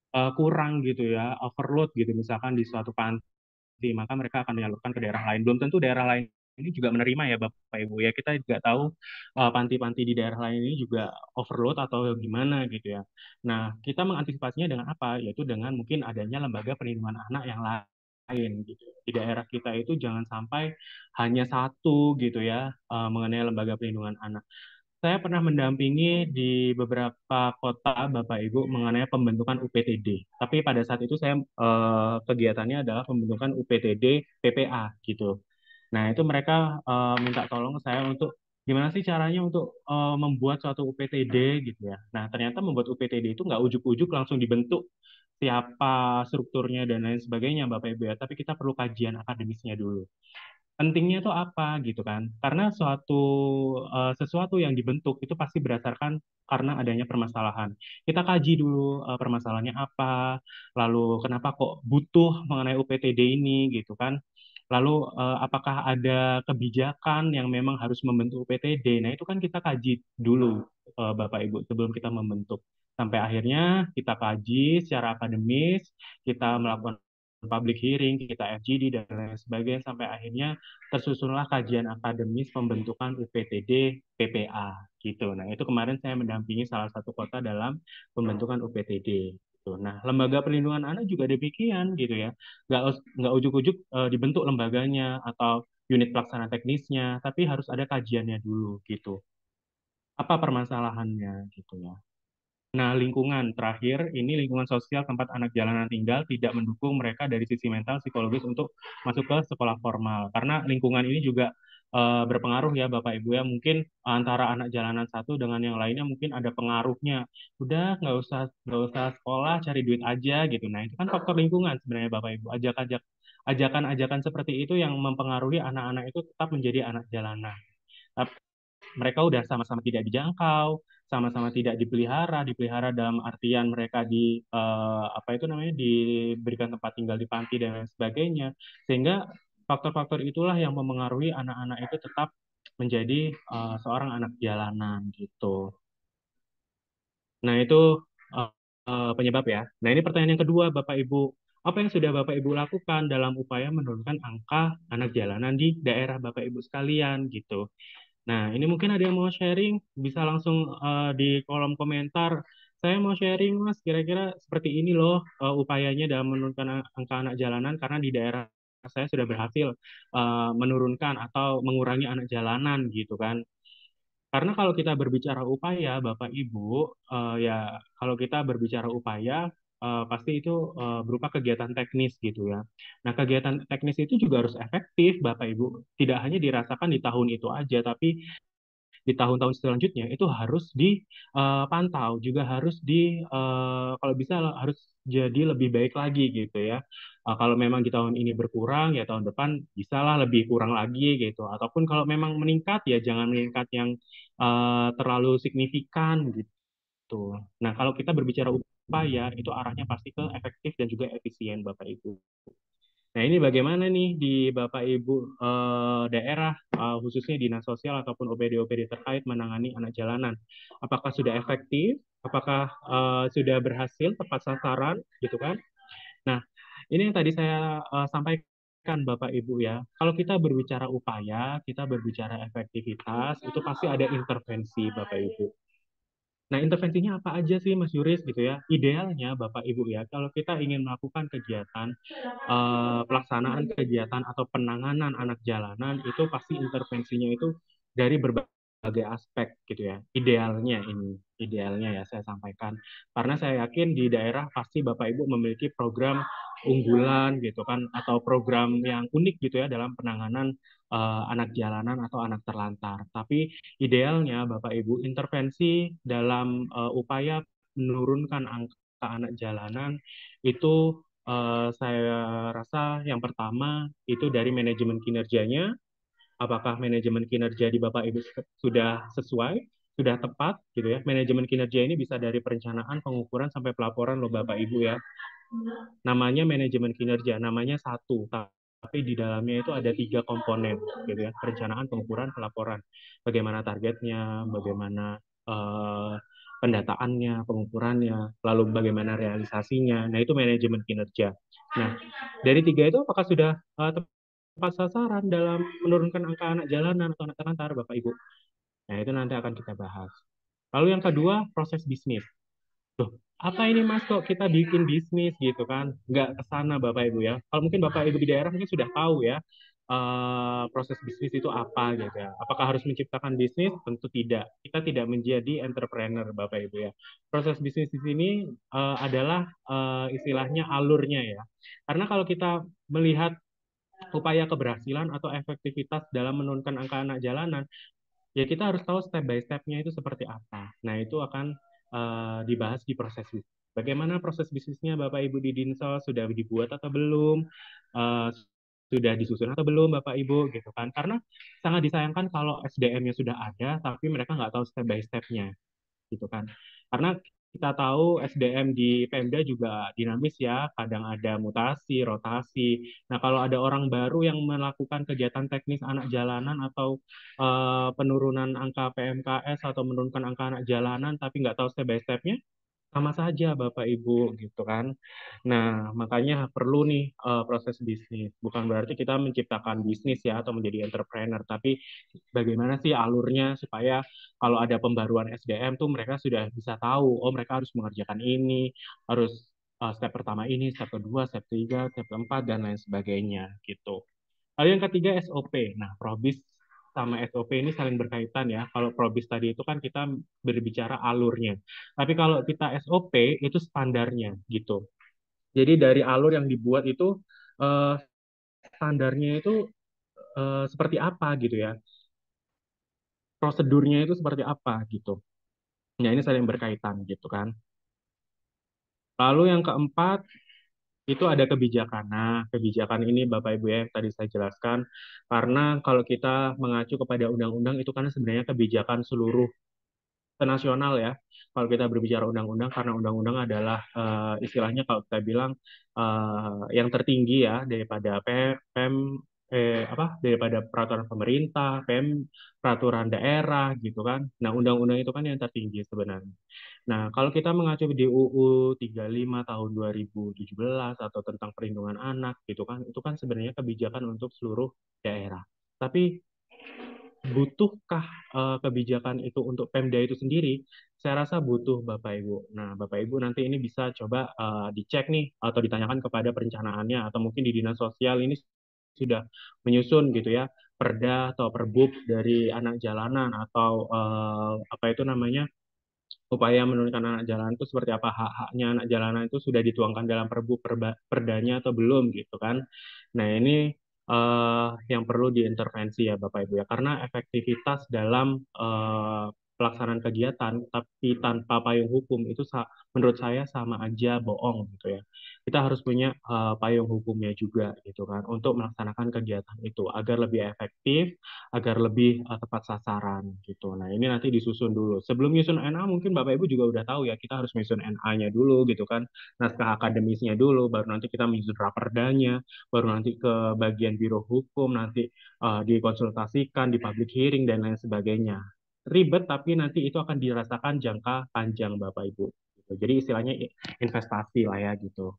kurang gitu ya, overload gitu, misalkan di suatu panti, maka mereka akan menyalurkan ke daerah lain. Belum tentu daerah lain ini juga menerima ya Bapak Ibu ya. Kita juga tahu panti-panti di daerah lain ini juga overload atau gimana gitu ya. Nah, kita mengantisipasinya dengan apa? Yaitu dengan mungkin adanya lembaga perlindungan anak yang lain gitu. Di daerah kita itu jangan sampai hanya satu gitu ya mengenai lembaga perlindungan anak. Saya pernah mendampingi di beberapa kota, Bapak Ibu, mengenai pembentukan UPTD. Tapi pada saat itu saya kegiatannya adalah pembentukan UPTD PPA gitu. Nah, itu mereka minta tolong saya untuk gimana sih caranya untuk membuat suatu UPTD gitu ya. Nah, ternyata membuat UPTD itu nggak ujuk-ujuk langsung dibentuk siapa strukturnya dan lain sebagainya, Bapak Ibu ya. Tapi kita perlu kajian akademisnya dulu. Pentingnya itu apa gitu kan? Karena sesuatu yang dibentuk itu pasti berdasarkan karena adanya permasalahan. Kita kaji dulu permasalahannya apa, lalu kenapa kok butuh mengenai UPTD ini gitu kan? Lalu apakah ada kebijakan yang memang harus membentuk UPTD? Nah, itu kan kita kaji dulu Bapak Ibu sebelum kita membentuk. Sampai akhirnya kita kaji secara akademis, kita melakukan public hearing, kita FGD dan lain sebagainya sampai akhirnya tersusunlah kajian akademis pembentukan UPTD PPA gitu. Nah, itu kemarin saya mendampingi salah satu kota dalam pembentukan UPTD. Gitu. Nah, lembaga perlindungan anak juga demikian gitu ya. Nggak ujuk-ujuk dibentuk lembaganya atau unit pelaksana teknisnya, tapi harus ada kajiannya dulu gitu. Apa permasalahannya gitu ya. Nah, lingkungan terakhir, ini lingkungan sosial tempat anak jalanan tinggal tidak mendukung mereka dari sisi mental, psikologis untuk masuk ke sekolah formal. Karena lingkungan ini juga berpengaruh ya Bapak Ibu ya. Mungkin antara anak jalanan satu dengan yang lainnya mungkin ada pengaruhnya. Udah nggak usah sekolah, cari duit aja gitu. Nah, itu kan faktor lingkungan sebenarnya Bapak Ibu. Ajakan-ajakan seperti itu yang mempengaruhi anak-anak itu tetap menjadi anak jalanan. Mereka udah sama-sama tidak dijangkau, sama-sama tidak dipelihara dalam artian mereka apa itu namanya diberikan tempat tinggal di panti dan lain sebagainya, sehingga faktor-faktor itulah yang memengaruhi anak-anak itu tetap menjadi seorang anak jalanan gitu. Nah itu uh, penyebab ya. Nah ini pertanyaan yang kedua Bapak Ibu, apa yang sudah Bapak Ibu lakukan dalam upaya menurunkan angka anak jalanan di daerah Bapak Ibu sekalian gitu. Nah, ini mungkin ada yang mau sharing, bisa langsung di kolom komentar. Saya mau sharing, Mas, kira-kira seperti ini loh upayanya dalam menurunkan angka anak jalanan, karena di daerah saya sudah berhasil menurunkan atau mengurangi anak jalanan gitu kan. Karena kalau kita berbicara upaya, Bapak Ibu, ya kalau kita berbicara upaya, pasti itu berupa kegiatan teknis gitu ya. Nah, kegiatan teknis itu juga harus efektif, Bapak Ibu. Tidak hanya dirasakan di tahun itu aja, tapi di tahun-tahun selanjutnya itu harus dipantau, juga harus kalau bisa harus jadi lebih baik lagi gitu ya. Kalau memang di tahun ini berkurang, ya tahun depan bisalah lebih kurang lagi gitu. Ataupun kalau memang meningkat, ya jangan meningkat yang terlalu signifikan gitu. Nah, kalau kita berbicara upaya, itu arahnya pasti ke efektif dan juga efisien, Bapak Ibu. Nah, ini bagaimana nih di Bapak Ibu daerah, khususnya dinas sosial ataupun OPD-OPD terkait menangani anak jalanan? Apakah sudah efektif? Apakah sudah berhasil tepat sasaran, gitu kan? Nah, ini yang tadi saya sampaikan Bapak Ibu ya. Kalau kita berbicara upaya, kita berbicara efektivitas, itu pasti ada intervensi Bapak Ibu. Nah, intervensinya apa aja sih Mas Yuris gitu ya? Idealnya Bapak Ibu ya, kalau kita ingin melakukan kegiatan, pelaksanaan kegiatan atau penanganan anak jalanan itu pasti intervensinya itu dari berbagai aspek gitu ya. Idealnya ini, idealnya ya saya sampaikan. Karena saya yakin di daerah pasti Bapak Ibu memiliki program unggulan gitu kan atau program yang unik gitu ya dalam penanganan anak jalanan atau anak terlantar. Tapi idealnya Bapak Ibu intervensi dalam upaya menurunkan angka anak jalanan itu saya rasa yang pertama itu dari manajemen kinerjanya. Apakah manajemen kinerja di Bapak Ibu sudah sesuai, sudah tepat gitu ya. Manajemen kinerja ini bisa dari perencanaan, pengukuran sampai pelaporan loh Bapak Ibu ya. Namanya manajemen kinerja, namanya satu, tapi di dalamnya itu ada tiga komponen gitu ya, perencanaan, pengukuran, pelaporan. Bagaimana targetnya, bagaimana pendataannya, pengukurannya, lalu bagaimana realisasinya. Nah, itu manajemen kinerja. Nah, dari tiga itu apakah sudah tepat sasaran dalam menurunkan angka anak jalanan atau anak terlantar, Bapak Ibu? Nah, itu nanti akan kita bahas. Lalu yang kedua, proses bisnis. Loh, apa ini Mas kok kita bikin bisnis gitu kan? Nggak ke sana Bapak Ibu ya. Kalau mungkin Bapak Ibu di daerah mungkin sudah tahu ya proses bisnis itu apa gitu ya. Apakah harus menciptakan bisnis? Tentu tidak. Kita tidak menjadi entrepreneur Bapak Ibu ya. Proses bisnis di sini adalah istilahnya alurnya ya. Karena kalau kita melihat upaya keberhasilan atau efektivitas dalam menurunkan angka anak jalanan, ya kita harus tahu step by step-nya itu seperti apa. Nah, itu akan dibahas di proses bisnis. Bagaimana proses bisnisnya Bapak Ibu di Dinsel, sudah dibuat atau belum? Eh, sudah disusun atau belum Bapak Ibu gitu kan? Karena sangat disayangkan kalau SDM-nya sudah ada tapi mereka nggak tahu step by step-nya gitu kan. Karena kita tahu SDM di Pemda juga dinamis ya, kadang ada mutasi, rotasi. Nah, kalau ada orang baru yang melakukan kegiatan teknis anak jalanan atau penurunan angka PMKS atau menurunkan angka anak jalanan tapi nggak tahu step by step-nya, sama saja Bapak Ibu gitu kan. Nah, makanya perlu nih proses bisnis. Bukan berarti kita menciptakan bisnis ya atau menjadi entrepreneur, tapi bagaimana sih alurnya supaya kalau ada pembaruan SDM tuh mereka sudah bisa tahu, oh mereka harus mengerjakan ini, harus step pertama ini, step kedua, step tiga, step keempat dan lain sebagainya gitu. Lalu yang ketiga SOP. Nah, Probis sama SOP ini saling berkaitan ya. Kalau Probis tadi itu kan kita berbicara alurnya. Tapi kalau kita SOP itu standarnya gitu. Jadi dari alur yang dibuat itu eh, standarnya itu seperti apa gitu ya. Prosedurnya itu seperti apa gitu. Nah, ini saling berkaitan gitu kan. Lalu yang keempat itu ada kebijakan. Nah, kebijakan ini Bapak Ibu ya yang tadi saya jelaskan, karena kalau kita mengacu kepada undang-undang itu kan sebenarnya kebijakan seluruh nasional ya. Kalau kita berbicara undang-undang, karena undang-undang adalah istilahnya kalau kita bilang yang tertinggi ya daripada PEM, apa daripada peraturan pemerintah, PEM, peraturan daerah gitu kan. Nah, undang-undang itu kan yang tertinggi sebenarnya. Nah, kalau kita mengacu di UU 35 tahun 2017 atau tentang perlindungan anak gitu kan, itu kan sebenarnya kebijakan untuk seluruh daerah. Tapi butuhkah kebijakan itu untuk Pemda itu sendiri? Saya rasa butuh Bapak Ibu. Nah, Bapak Ibu nanti ini bisa coba dicek nih atau ditanyakan kepada perencanaannya atau mungkin di dinas sosial ini sudah menyusun gitu ya perda atau perbub dari anak jalanan atau apa itu namanya upaya menurunkan anak jalanan itu seperti apa hak-haknya anak jalanan itu sudah dituangkan dalam perbu perdanya atau belum gitu kan. Nah, ini yang perlu diintervensi ya Bapak Ibu ya karena efektivitas dalam pelaksanaan kegiatan tapi tanpa payung hukum itu menurut saya sama aja bohong gitu ya. Kita harus punya payung hukumnya juga gitu kan untuk melaksanakan kegiatan itu agar lebih efektif, agar lebih tepat sasaran gitu. Nah, ini nanti disusun dulu. Sebelum nyusun NA mungkin Bapak Ibu juga udah tahu ya, kita harus menyusun NA-nya dulu gitu kan. Naskah akademisnya dulu, baru nanti kita menyusun raperdanya, baru nanti ke bagian biro hukum, nanti dikonsultasikan, di public hearing dan lain sebagainya. Ribet tapi nanti itu akan dirasakan jangka panjang Bapak Ibu. Gitu. Jadi istilahnya investasi lah ya gitu.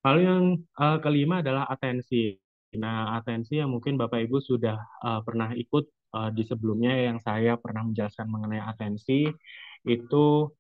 Lalu yang kelima adalah atensi. Nah, atensi yang mungkin Bapak Ibu sudah pernah ikut di sebelumnya yang saya pernah menjelaskan mengenai atensi, itu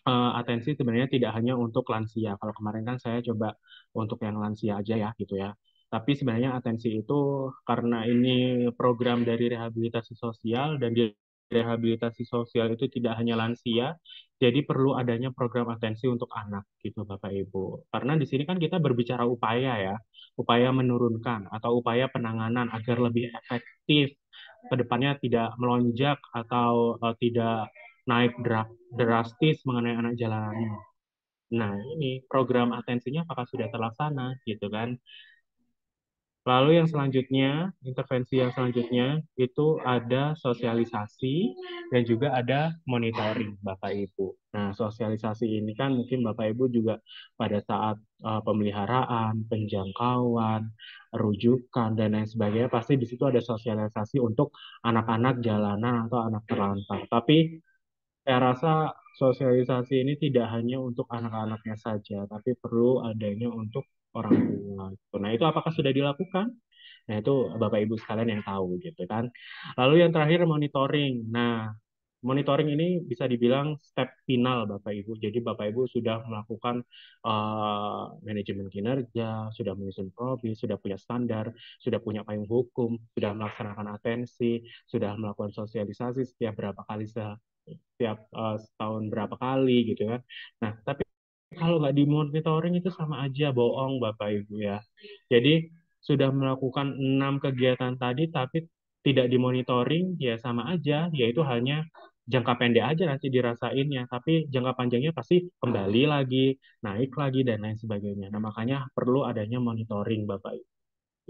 atensi sebenarnya tidak hanya untuk lansia. Kalau kemarin kan saya coba untuk yang lansia aja ya gitu ya. Tapi sebenarnya atensi itu karena ini program dari rehabilitasi sosial dan di rehabilitasi sosial itu tidak hanya lansia, jadi perlu adanya program atensi untuk anak gitu Bapak Ibu. Karena di sini kan kita berbicara upaya ya, upaya menurunkan atau upaya penanganan agar lebih efektif ke depannya tidak melonjak atau tidak naik drastis mengenai anak jalanan. Nah, ini program atensinya apakah sudah terlaksana gitu kan? Lalu yang selanjutnya, intervensi yang selanjutnya itu ada sosialisasi dan juga ada monitoring Bapak Ibu. Nah, sosialisasi ini kan mungkin Bapak Ibu juga pada saat pemeliharaan, penjangkauan, rujukan dan lain sebagainya pasti di situ ada sosialisasi untuk anak-anak jalanan atau anak terlantar. Tapi saya rasa sosialisasi ini tidak hanya untuk anak-anaknya saja, tapi perlu adanya untuk orang tua. Gitu. Nah, itu apakah sudah dilakukan? Nah, itu Bapak Ibu sekalian yang tahu gitu kan. Lalu yang terakhir monitoring. Nah, monitoring ini bisa dibilang step final Bapak Ibu. Jadi Bapak Ibu sudah melakukan manajemen kinerja, sudah menyusun probi, sudah punya standar, sudah punya payung hukum, sudah melaksanakan atensi, sudah melakukan sosialisasi setiap berapa kali setiap setahun berapa kali gitu kan. Nah, tapi kalau nggak dimonitoring itu sama aja bohong Bapak Ibu ya. Jadi sudah melakukan 6 kegiatan tadi tapi tidak dimonitoring ya sama aja, yaitu hanya jangka pendek aja nanti dirasainnya, tapi jangka panjangnya pasti kembali lagi, naik lagi dan lain sebagainya. Nah, makanya perlu adanya monitoring Bapak Ibu.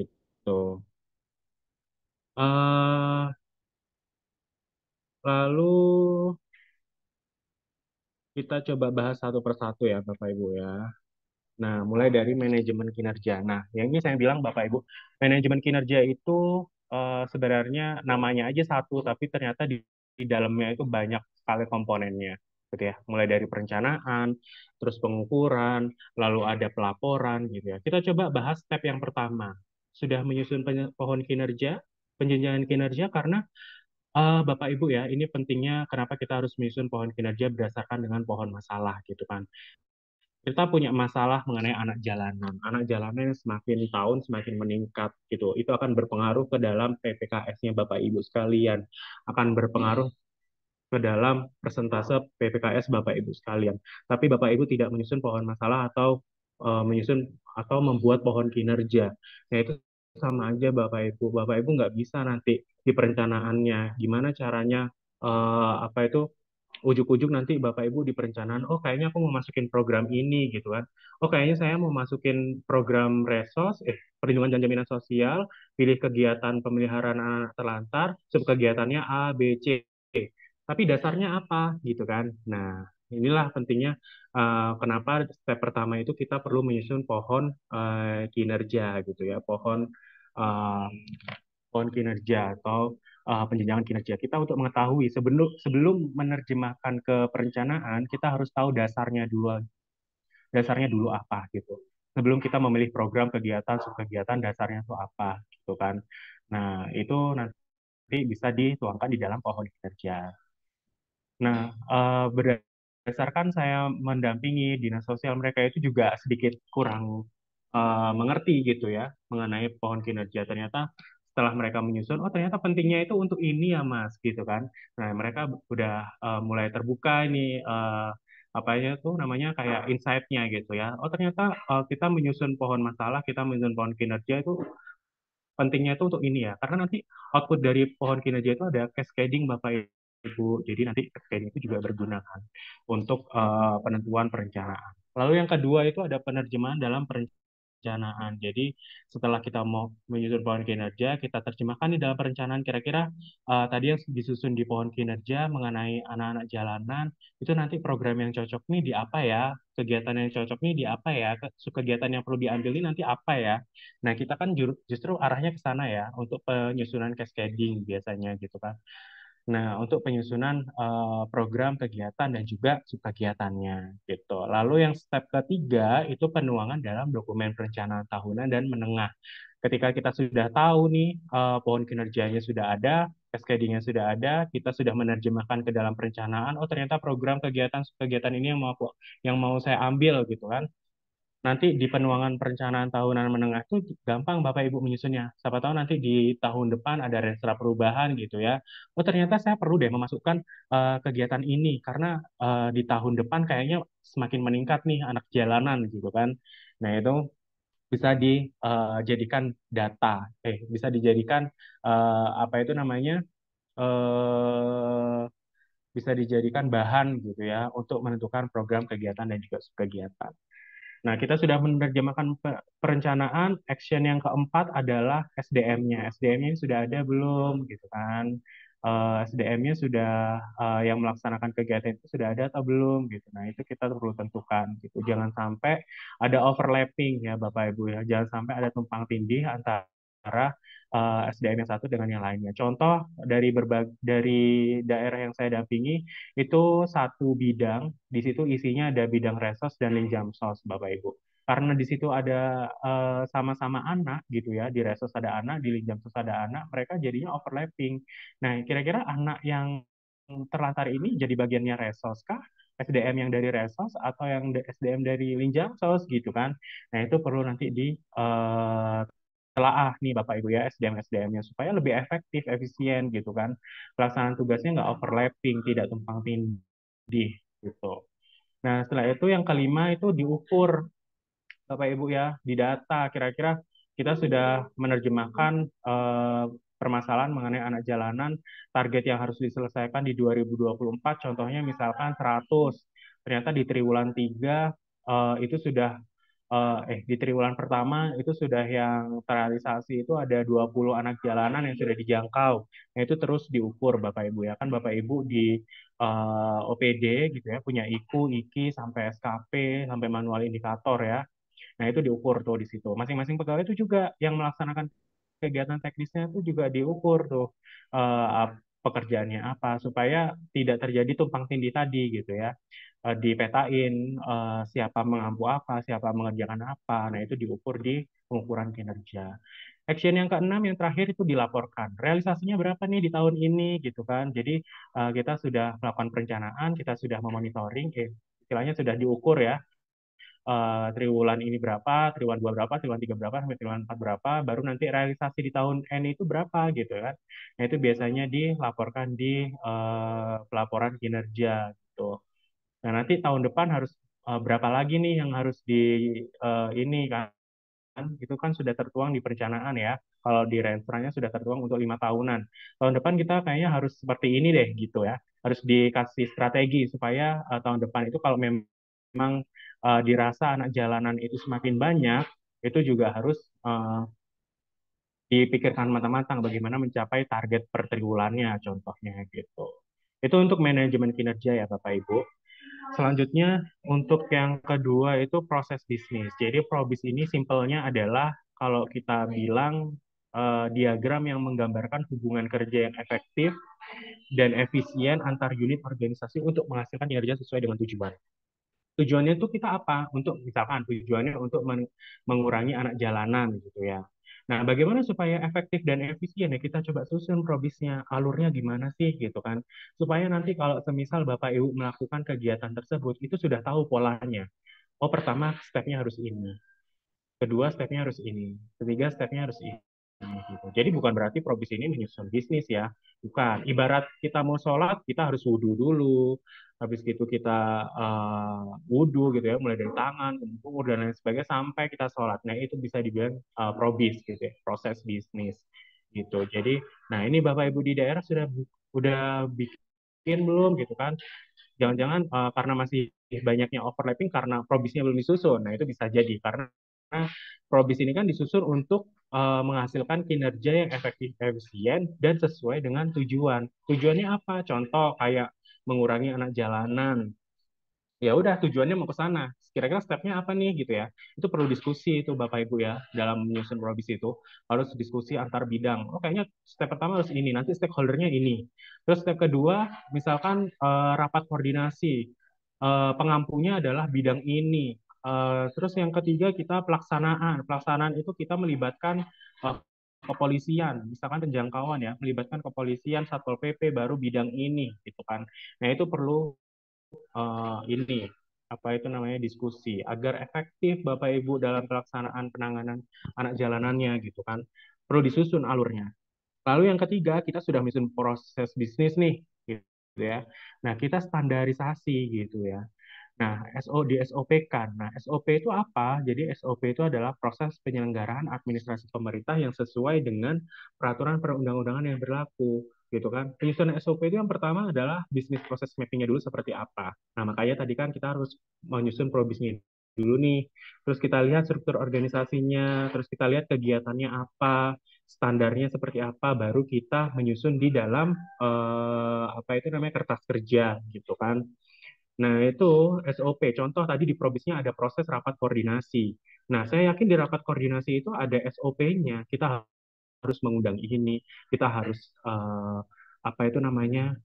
Gitu. Eh, lalu kita coba bahas satu persatu ya Bapak Ibu ya. Nah, mulai dari manajemen kinerja. Nah, yang ini saya bilang Bapak Ibu, manajemen kinerja itu sebenarnya namanya aja satu, tapi ternyata di dalamnya itu banyak sekali komponennya, gitu ya. Mulai dari perencanaan, terus pengukuran, lalu ada pelaporan, gitu ya. Kita coba bahas step yang pertama. Sudah menyusun pohon kinerja, penjenjangan kinerja, karena Bapak Ibu ya, ini pentingnya kenapa kita harus menyusun pohon kinerja berdasarkan dengan pohon masalah, gitu kan. Kita punya masalah mengenai anak jalanan. Anak jalanan yang semakin tahun semakin meningkat gitu. Itu akan berpengaruh ke dalam PPKS-nya Bapak Ibu sekalian. Akan berpengaruh ke dalam persentase PPKS Bapak Ibu sekalian. Tapi Bapak Ibu tidak menyusun pohon masalah atau menyusun atau membuat pohon kinerja. Nah, itu sama aja Bapak Ibu. Bapak Ibu nggak bisa nanti di perencanaannya gimana caranya apa itu ujuk-ujuk nanti Bapak Ibu di perencanaan, oh kayaknya aku mau masukin program ini gitu kan. Oh kayaknya saya mau masukin program Resos, perlindungan dan jaminan sosial, pilih kegiatan pemeliharaan anak terlantar, subkegiatannya A, B, C. Tapi dasarnya apa gitu kan. Nah, inilah pentingnya kenapa step pertama itu kita perlu menyusun pohon kinerja gitu ya, eh, pohon kinerja atau penjenjangan kinerja kita untuk mengetahui sebelum sebelum menerjemahkan ke perencanaan kita harus tahu dasarnya dulu apa gitu sebelum kita memilih program kegiatan subkegiatan dasarnya itu apa gitu kan. Nah, itu nanti bisa dituangkan di dalam pohon kinerja. Nah, berdasarkan saya mendampingi dinas sosial, mereka itu juga sedikit kurang mengerti gitu ya mengenai pohon kinerja. Ternyata setelah mereka menyusun, oh ternyata pentingnya itu untuk ini ya Mas gitu kan. Nah, mereka udah mulai terbuka ini apa ya tuh namanya kayak insight-nya gitu ya. Oh ternyata kita menyusun pohon masalah, kita menyusun pohon kinerja itu pentingnya itu untuk ini ya, karena nanti output dari pohon kinerja itu ada cascading Bapak Ibu. Jadi nanti cascading itu juga berguna kan untuk penentuan perencanaan. Lalu yang kedua itu ada penerjemahan dalam perencanaan. Jadi setelah kita mau menyusun pohon kinerja, kita terjemahkan di dalam perencanaan kira-kira tadi yang disusun di pohon kinerja mengenai anak-anak jalanan, itu nanti program yang cocok nih di apa ya, kegiatan yang cocok nih di apa ya, kegiatan yang perlu diambil ini nanti apa ya. Nah, kita kan justru arahnya ke sana ya, untuk penyusunan cascading biasanya gitu kan. Nah, untuk penyusunan program kegiatan dan juga subkegiatannya gitu. Lalu yang step ketiga itu penuangan dalam dokumen perencanaan tahunan dan menengah. Ketika kita sudah tahu nih pohon kinerjanya sudah ada, SKD-nya sudah ada, kita sudah menerjemahkan ke dalam perencanaan. Oh, ternyata program kegiatan ini yang mau saya ambil gitu kan. Nanti di penuangan perencanaan tahunan menengah itu gampang Bapak Ibu menyusunnya. Siapa tahu nanti di tahun depan ada restra perubahan gitu ya. Oh, ternyata saya perlu deh memasukkan kegiatan ini karena di tahun depan kayaknya semakin meningkat nih anak jalanan gitu kan. Nah, itu bisa dijadikan data, bisa dijadikan apa itu namanya, eh, bisa dijadikan bahan gitu ya untuk menentukan program kegiatan dan juga subkegiatan. Nah, kita sudah menerjemahkan perencanaan. Action yang keempat adalah SDM-nya. SDM-nya sudah ada belum gitu kan? SDM-nya sudah yang melaksanakan kegiatan itu sudah ada atau belum gitu. Nah, itu kita perlu tentukan gitu. Jangan sampai ada overlapping ya Bapak Ibu ya. Jangan sampai ada tumpang tindih antara SDM yang satu dengan yang lainnya. Contoh dari daerah yang saya dampingi itu satu bidang, di situ isinya ada bidang resos dan linjamsos, Bapak Ibu. Karena di situ ada sama-sama anak gitu ya, di resos ada anak, di linjamsos ada anak, mereka jadinya overlapping. Nah, kira-kira anak yang terlantar ini jadi bagiannya resos kah? SDM yang dari resos atau yang SDM dari linjamsos gitu kan? Nah, itu perlu nanti telaah nih Bapak Ibu ya SDM-SDM-nya supaya lebih efektif, efisien gitu kan. Pelaksanaan tugasnya nggak overlapping, tidak tumpang tindih gitu. Nah, setelah itu yang kelima itu diukur Bapak Ibu ya di data. Kira-kira kita sudah menerjemahkan permasalahan mengenai anak jalanan, target yang harus diselesaikan di 2024, contohnya misalkan 100. Ternyata di triwulan 3 itu sudah di triwulan pertama itu sudah yang terrealisasi itu ada 20 anak jalanan yang sudah dijangkau. Nah, itu terus diukur Bapak Ibu ya. Kan Bapak Ibu di OPD gitu ya, punya IKU, IKI, sampai SKP, sampai manual indikator ya. Nah, itu diukur tuh di situ. Masing-masing pegawai itu juga yang melaksanakan kegiatan teknisnya itu juga diukur tuh pekerjaannya apa supaya tidak terjadi tumpang tindih tadi gitu ya. Dipetain siapa mengampu apa, siapa mengerjakan apa. Nah, itu diukur di pengukuran kinerja. Action yang keenam yang terakhir itu dilaporkan. Realisasinya berapa nih di tahun ini gitu kan. Jadi kita sudah melakukan perencanaan, kita sudah memonitoring, istilahnya sudah diukur ya triwulan ini berapa, triwulan 2 berapa, triwulan 3 berapa, sampai triwulan 4 berapa, baru nanti realisasi di tahun N itu berapa gitu kan. Nah, itu biasanya dilaporkan di pelaporan kinerja gitu. Nah, nanti tahun depan harus berapa lagi nih yang harus ini kan, itu kan sudah tertuang di perencanaan ya. Kalau di renstranya sudah tertuang untuk 5 tahunan. Tahun depan kita kayaknya harus seperti ini deh gitu ya. Harus dikasih strategi supaya tahun depan itu kalau memang dirasa anak jalanan itu semakin banyak, itu juga harus dipikirkan matang-matang bagaimana mencapai target per triwulannya contohnya gitu. Itu untuk manajemen kinerja ya Bapak Ibu. Selanjutnya untuk yang kedua itu proses bisnis. Jadi probis ini simpelnya adalah kalau kita bilang diagram yang menggambarkan hubungan kerja yang efektif dan efisien antar unit organisasi untuk menghasilkan kinerja sesuai dengan tujuan. Tujuannya itu kita apa? Untuk misalkan tujuannya untuk mengurangi anak jalanan gitu ya. Nah, bagaimana supaya efektif dan efisien ya kita coba susun probisnya, alurnya gimana sih gitu kan. Supaya nanti kalau semisal Bapak Ibu melakukan kegiatan tersebut itu sudah tahu polanya. Oh, pertama stepnya harus ini. Kedua stepnya harus ini. Ketiga stepnya harus ini. Gitu. Jadi bukan berarti probis ini menyusun bisnis ya. Bukan. Ibarat kita mau sholat, kita harus wudhu dulu. Habis itu kita wudhu gitu ya, mulai dari tangan, kumpul, dan lain sebagainya sampai kita sholat. Nah, itu bisa dibilang probis gitu ya, proses bisnis gitu. Jadi, nah ini Bapak Ibu di daerah sudah bikin belum gitu kan? Jangan-jangan karena masih banyaknya overlapping karena probisnya belum disusun. Nah, itu bisa jadi karena probis ini kan disusun untuk menghasilkan kinerja yang efektif, efisien, dan sesuai dengan tujuan. Tujuannya apa? Contoh kayak mengurangi anak jalanan. Ya udah tujuannya mau ke sana. Kira-kira stepnya apa nih gitu ya. Itu perlu diskusi itu Bapak Ibu ya dalam menyusun probis itu harus diskusi antar bidang. Oh kayaknya step pertama harus ini, nanti stakeholdernya ini. Terus step kedua misalkan rapat koordinasi. Pengampunya adalah bidang ini. Terus yang ketiga kita pelaksanaan. Pelaksanaan itu kita melibatkan kepolisian, misalkan penjangkauan ya, melibatkan kepolisian, Satpol PP, baru bidang ini, gitu kan. Nah, itu perlu ini apa itu namanya diskusi agar efektif Bapak Ibu dalam pelaksanaan penanganan anak jalanannya gitu kan. Perlu disusun alurnya. Lalu yang ketiga, kita sudah menyusun proses bisnis nih, gitu ya. Nah, kita standarisasi gitu ya. Nah, di SOP-kan. Nah, SOP itu apa? Jadi SOP itu adalah proses penyelenggaraan administrasi pemerintah yang sesuai dengan peraturan perundang-undangan yang berlaku, gitu kan. Penyusunan SOP itu yang pertama adalah bisnis proses mapping-nya dulu seperti apa. Nah, makanya tadi kan kita harus menyusun probisnya dulu nih. Terus kita lihat struktur organisasinya, terus kita lihat kegiatannya apa, standarnya seperti apa, baru kita menyusun di dalam apa itu namanya kertas kerja, gitu kan. Nah, itu SOP. Contoh tadi di probisnya ada proses rapat koordinasi. Nah, saya yakin di rapat koordinasi itu ada SOP-nya. Kita harus mengundang ini, kita harus apa itu namanya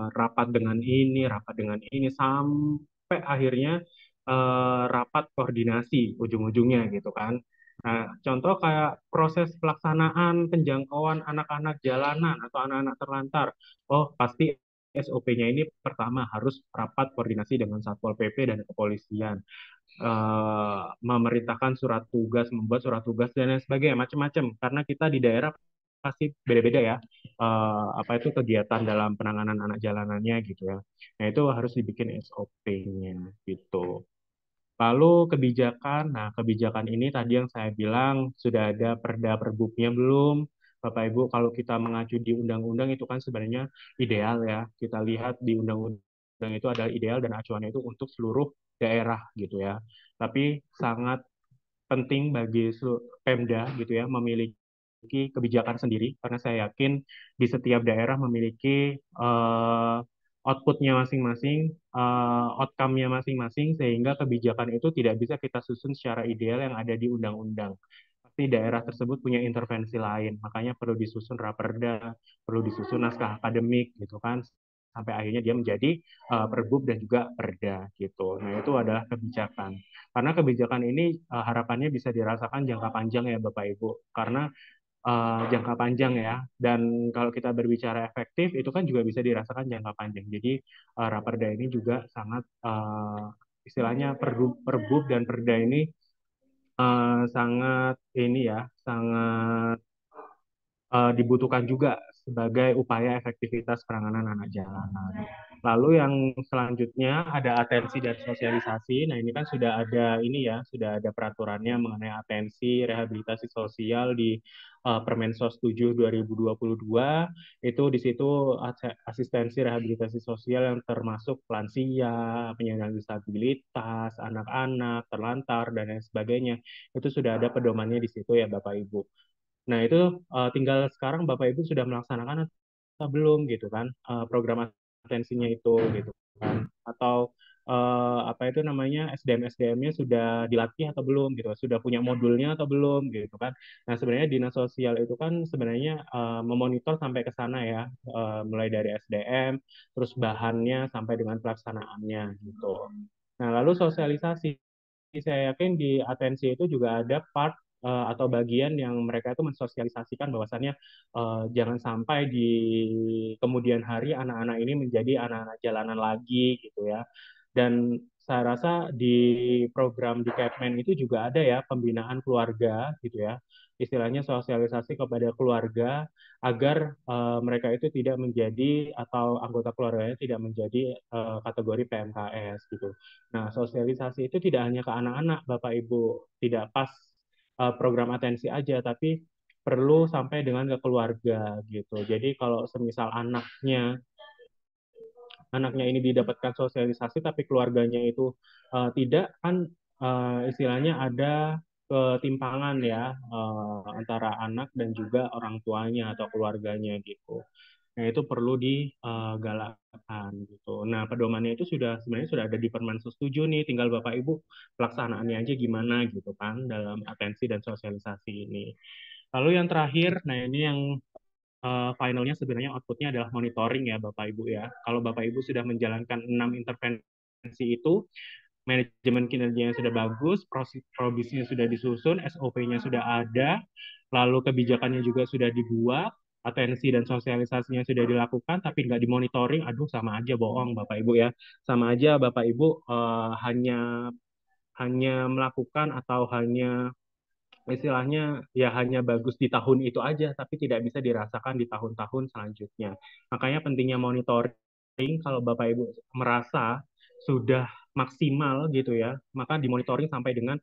rapat dengan ini sampai akhirnya rapat koordinasi ujung-ujungnya gitu kan. Nah, contoh kayak proses pelaksanaan penjangkauan anak-anak jalanan atau anak-anak terlantar. Oh, pasti SOP-nya ini pertama harus rapat koordinasi dengan Satpol PP dan kepolisian, memerintahkan surat tugas, membuat surat tugas dan lain sebagainya, macam-macam. Karena kita di daerah pasti beda-beda ya, apa itu kegiatan dalam penanganan anak jalanannya gitu ya. Nah itu harus dibikin SOP-nya gitu. Lalu kebijakan, nah kebijakan ini tadi yang saya bilang sudah ada perda perbuknya belum? Bapak Ibu, kalau kita mengacu di undang-undang itu kan sebenarnya ideal ya. Kita lihat di undang-undang itu adalah ideal dan acuannya itu untuk seluruh daerah gitu ya. Tapi sangat penting bagi Pemda gitu ya memiliki kebijakan sendiri karena saya yakin di setiap daerah memiliki outputnya masing-masing, outcome-nya masing-masing sehingga kebijakan itu tidak bisa kita susun secara ideal yang ada di undang-undang. Pasti daerah tersebut punya intervensi lain, makanya perlu disusun raperda, perlu disusun naskah akademik gitu kan sampai akhirnya dia menjadi perbub dan juga perda gitu. Nah, itu adalah kebijakan. Karena kebijakan ini harapannya bisa dirasakan jangka panjang ya Bapak Ibu. Karena jangka panjang ya. Dan kalau kita berbicara efektif itu kan juga bisa dirasakan jangka panjang. Jadi raperda ini juga sangat istilahnya perbub dan perda ini sangat ini ya, sangat dibutuhkan juga sebagai upaya efektivitas penanganan anak jalanan. Lalu yang selanjutnya ada atensi dan sosialisasi. Nah, ini kan sudah ada ini ya, sudah ada peraturannya mengenai atensi rehabilitasi sosial di Permensos 7 2022. Itu di situ asistensi rehabilitasi sosial yang termasuk lansia, penyandang disabilitas, anak-anak, terlantar dan lain sebagainya. Itu sudah ada pedomannya di situ ya Bapak Ibu. Nah, itu tinggal sekarang Bapak Ibu sudah melaksanakan atau belum gitu kan program atensinya itu gitu kan atau apa itu namanya SDM-SDM-nya sudah dilatih atau belum gitu, sudah punya modulnya atau belum gitu kan. Nah, sebenarnya dinas sosial itu kan sebenarnya memonitor sampai ke sana ya, mulai dari SDM, terus bahannya sampai dengan pelaksanaannya gitu. Nah, lalu sosialisasi saya yakin di atensi itu juga ada part atau bagian yang mereka itu mensosialisasikan bahwasannya jangan sampai di kemudian hari anak-anak ini menjadi anak-anak jalanan lagi gitu ya. Dan saya rasa di program di Kepmen itu juga ada ya pembinaan keluarga gitu ya. Istilahnya sosialisasi kepada keluarga agar mereka itu tidak menjadi atau anggota keluarganya tidak menjadi kategori PMKS gitu. Nah, sosialisasi itu tidak hanya ke anak-anak, Bapak Ibu, tidak pas program atensi aja, tapi perlu sampai dengan ke keluarga gitu. Jadi kalau semisal anaknya ini didapatkan sosialisasi tapi keluarganya itu tidak kan istilahnya ada ketimpangan ya antara anak dan juga orang tuanya atau keluarganya gitu. Nah, itu perlu digalakkan gitu. Nah, pedomannya itu sebenarnya sudah ada di Permensos 7 nih, tinggal Bapak Ibu pelaksanaannya aja gimana gitu kan dalam atensi dan sosialisasi ini. Lalu yang terakhir, nah ini yang finalnya sebenarnya outputnya adalah monitoring ya Bapak Ibu ya. Kalau Bapak Ibu sudah menjalankan 6 intervensi itu, manajemen kinerjanya sudah bagus, probisnya sudah disusun, SOP-nya sudah ada, lalu kebijakannya juga sudah dibuat, atensi dan sosialisasinya sudah dilakukan, tapi nggak dimonitoring, aduh sama aja bohong Bapak Ibu ya. Sama aja Bapak Ibu hanya hanya melakukan atau hanya istilahnya ya hanya bagus di tahun itu aja, tapi tidak bisa dirasakan di tahun-tahun selanjutnya. Makanya pentingnya monitoring, kalau Bapak Ibu merasa sudah maksimal gitu ya, maka dimonitoring sampai dengan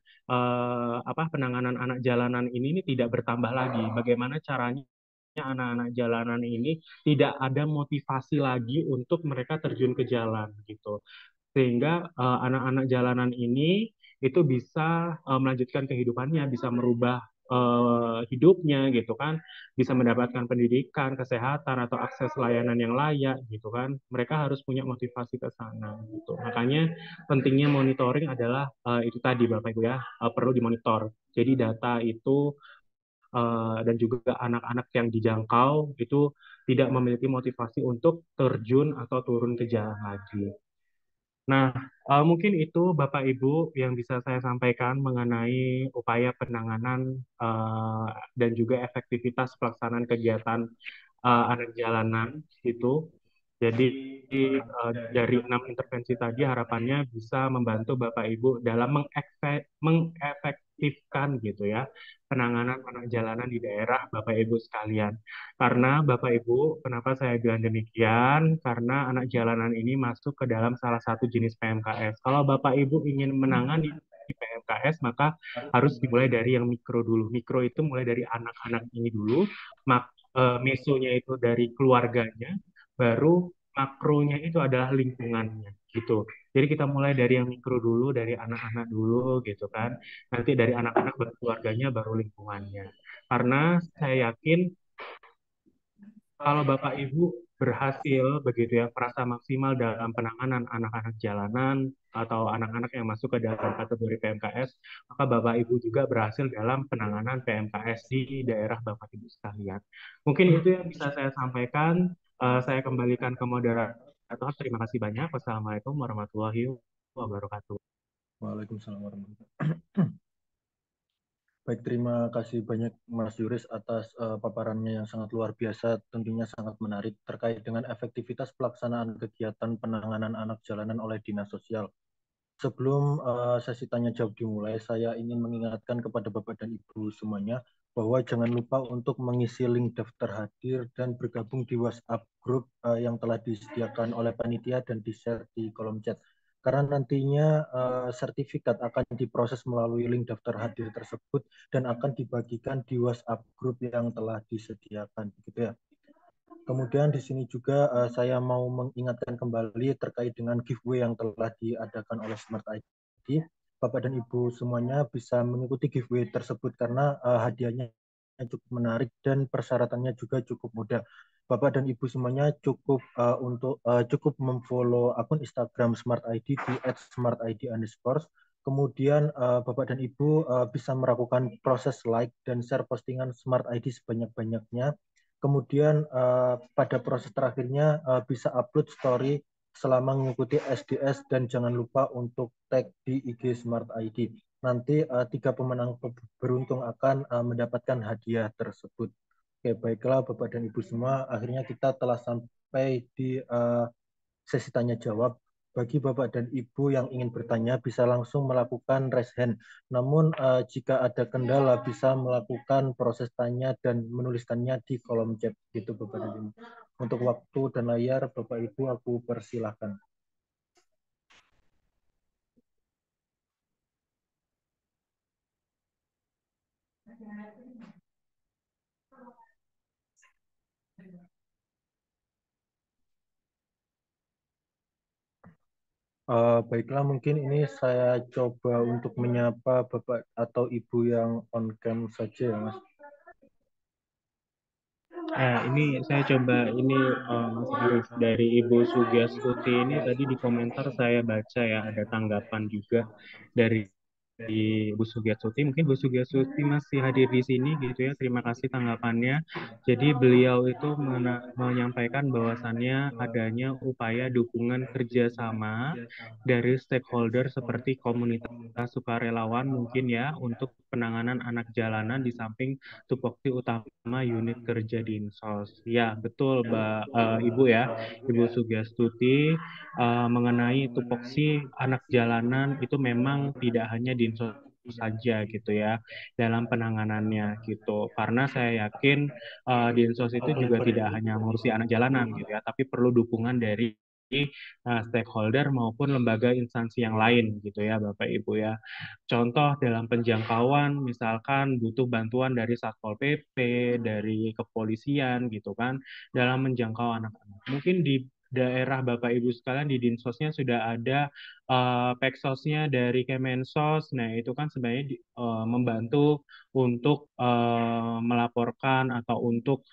penanganan anak jalanan ini tidak bertambah lagi. Bagaimana caranya anak-anak jalanan ini tidak ada motivasi lagi untuk mereka terjun ke jalan gitu, sehingga anak-anak jalanan ini itu bisa melanjutkan kehidupannya, bisa merubah hidupnya gitu kan, bisa mendapatkan pendidikan, kesehatan atau akses layanan yang layak gitu kan. Mereka harus punya motivasi ke sana gitu. Makanya pentingnya monitoring adalah itu tadi Bapak Ibu ya, perlu dimonitor. Jadi data itu dan juga anak-anak yang dijangkau itu tidak memiliki motivasi untuk terjun atau turun ke jalan lagi. Nah, mungkin itu Bapak Ibu yang bisa saya sampaikan mengenai upaya penanganan dan juga efektivitas pelaksanaan kegiatan anak jalanan itu. Jadi dari 6 intervensi tadi harapannya bisa membantu Bapak Ibu dalam mengefektifkan gitu ya penanganan anak jalanan di daerah Bapak Ibu sekalian. Karena Bapak Ibu, kenapa saya bilang demikian? Karena anak jalanan ini masuk ke dalam salah satu jenis PMKS. Kalau Bapak Ibu ingin menangani PMKS, maka harus dimulai dari yang mikro dulu. Mikro itu mulai dari anak-anak ini dulu, mesonya itu dari keluarganya, baru makronya itu adalah lingkungannya gitu. Jadi kita mulai dari yang mikro dulu, dari anak-anak dulu gitu kan. Nanti dari anak-anak baru keluarganya, baru lingkungannya. Karena saya yakin kalau Bapak Ibu berhasil begitu ya merasa maksimal dalam penanganan anak-anak jalanan atau anak-anak yang masuk ke dalam kategori PMKS, maka Bapak Ibu juga berhasil dalam penanganan PMKS di daerah Bapak Ibu sekalian. Mungkin itu yang bisa saya sampaikan. Saya kembalikan ke moderator. Terima kasih banyak. Wassalamualaikum warahmatullahi wabarakatuh. Waalaikumsalam warahmatullahi wabarakatuh. Baik, terima kasih banyak Mas Yuris atas paparannya yang sangat luar biasa, tentunya sangat menarik terkait dengan efektivitas pelaksanaan kegiatan penanganan anak jalanan oleh Dinas Sosial. Sebelum sesi tanya jawab dimulai, saya ingin mengingatkan kepada Bapak dan Ibu semuanya bahwa jangan lupa untuk mengisi link daftar hadir dan bergabung di WhatsApp grup yang telah disediakan oleh panitia dan di-share di kolom chat. Karena nantinya sertifikat akan diproses melalui link daftar hadir tersebut dan akan dibagikan di WhatsApp grup yang telah disediakan, begitu ya. Kemudian di sini juga saya mau mengingatkan kembali terkait dengan giveaway yang telah diadakan oleh Smart ID. Bapak dan Ibu semuanya bisa mengikuti giveaway tersebut karena hadiahnya cukup menarik dan persyaratannya juga cukup mudah. Bapak dan Ibu semuanya cukup cukup memfollow akun Instagram Smart ID di @smartid_. Kemudian Bapak dan Ibu bisa melakukan proses like dan share postingan Smart ID sebanyak-banyaknya. Kemudian pada proses terakhirnya bisa upload story selama mengikuti SDS dan jangan lupa untuk tag di IG Smart ID. Nanti 3 pemenang beruntung akan mendapatkan hadiah tersebut. Oke, baiklah Bapak dan Ibu semua, akhirnya kita telah sampai di sesi tanya jawab. Bagi Bapak dan Ibu yang ingin bertanya bisa langsung melakukan raise hand. Namun jika ada kendala bisa melakukan proses tanya dan menuliskannya di kolom chat gitu Bapak dan Ibu. Untuk waktu dan layar Bapak Ibu aku persilahkan. Baiklah, mungkin ini saya coba untuk menyapa Bapak atau Ibu yang on cam saja ya, Mas. Ini saya coba ini Mas Arif dari Ibu Sugiastuti ini tadi di komentar saya baca ya ada tanggapan juga dari Bu Sugiartuti. Mungkin Bu Sugiartuti masih hadir di sini gitu ya. Terima kasih tanggapannya. Jadi beliau itu menyampaikan bahwasannya adanya upaya dukungan kerjasama dari stakeholder seperti komunitas sukarelawan mungkin ya untuk penanganan anak jalanan di samping tupoksi utama unit kerja Dinsos. Ya, betul, Ibu ya, Ibu Sugiartuti, mengenai tupoksi anak jalanan itu memang tidak hanya Dinsos saja gitu ya dalam penanganannya gitu, karena saya yakin Dinsos itu juga tidak hanya mengurusi anak jalanan gitu ya, tapi perlu dukungan dari stakeholder maupun lembaga instansi yang lain gitu ya Bapak Ibu ya. Contoh dalam penjangkauan misalkan butuh bantuan dari Satpol PP, dari kepolisian gitu kan dalam menjangkau anak-anak. Mungkin di daerah Bapak Ibu sekalian di Dinsosnya sudah ada Peksosnya dari Kemensos. Nah, itu kan sebenarnya membantu untuk melaporkan atau untuk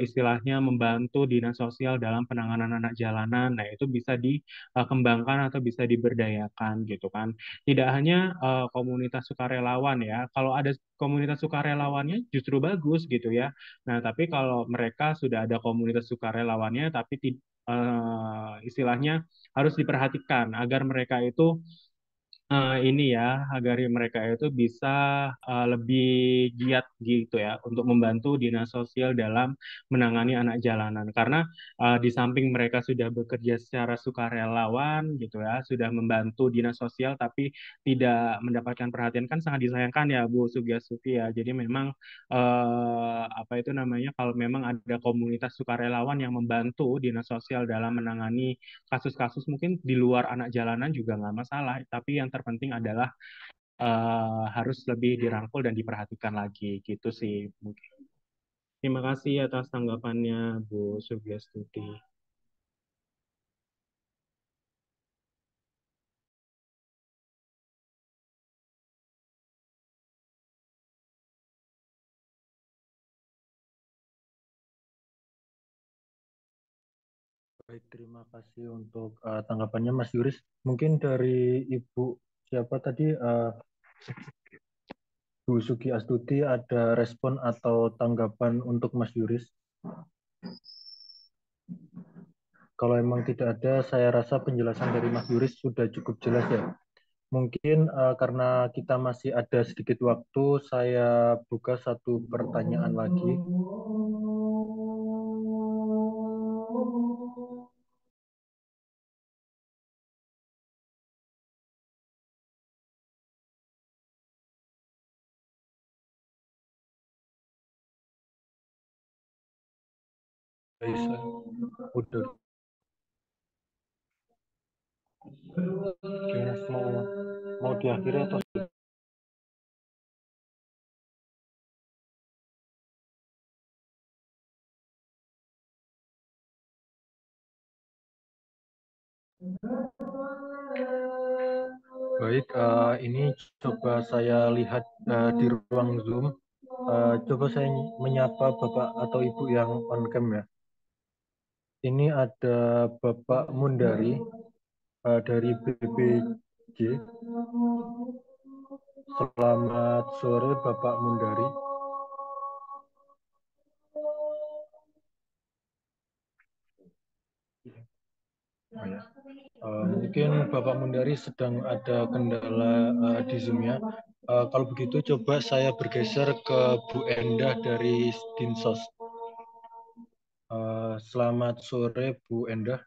istilahnya membantu dinas sosial dalam penanganan anak jalanan. Nah, itu bisa dikembangkan atau bisa diberdayakan gitu kan. Tidak hanya komunitas sukarelawan ya. Kalau ada komunitas sukarelawannya justru bagus gitu ya. Nah, tapi kalau mereka sudah ada komunitas sukarelawannya tapi istilahnya harus diperhatikan agar mereka itu ini ya, agar mereka itu bisa lebih giat gitu ya untuk membantu dinas sosial dalam menangani anak jalanan. Karena di samping mereka sudah bekerja secara sukarelawan gitu ya, sudah membantu dinas sosial tapi tidak mendapatkan perhatian, kan sangat disayangkan ya Bu Sugiartuti ya. Jadi memang apa itu namanya, kalau memang ada komunitas sukarelawan yang membantu dinas sosial dalam menangani kasus-kasus mungkin di luar anak jalanan juga nggak masalah, tapi yang terpenting adalah harus lebih dirangkul dan diperhatikan lagi gitu sih mungkin. Terima kasih atas tanggapannya Bu Sugiartuti. Baik, terima kasih untuk tanggapannya Mas Yuris. Mungkin dari Ibu siapa tadi, Bu Sugi Astuti, ada respon atau tanggapan untuk Mas Yuris? Kalau memang tidak ada, saya rasa penjelasan dari Mas Yuris sudah cukup jelas ya. Mungkin karena kita masih ada sedikit waktu, saya buka satu pertanyaan lagi. Udah. Gimana, mau diakhiri atau baik, ini coba saya lihat di ruang Zoom. Coba saya menyapa Bapak atau Ibu yang on cam ya. Ini ada Bapak Mundari dari BPJ. Selamat sore Bapak Mundari. Oh, ya. Mungkin Bapak Mundari sedang ada kendala di Zoom-nya. Kalau begitu coba saya bergeser ke Bu Endah dari Dinsos. Selamat sore Bu Endah.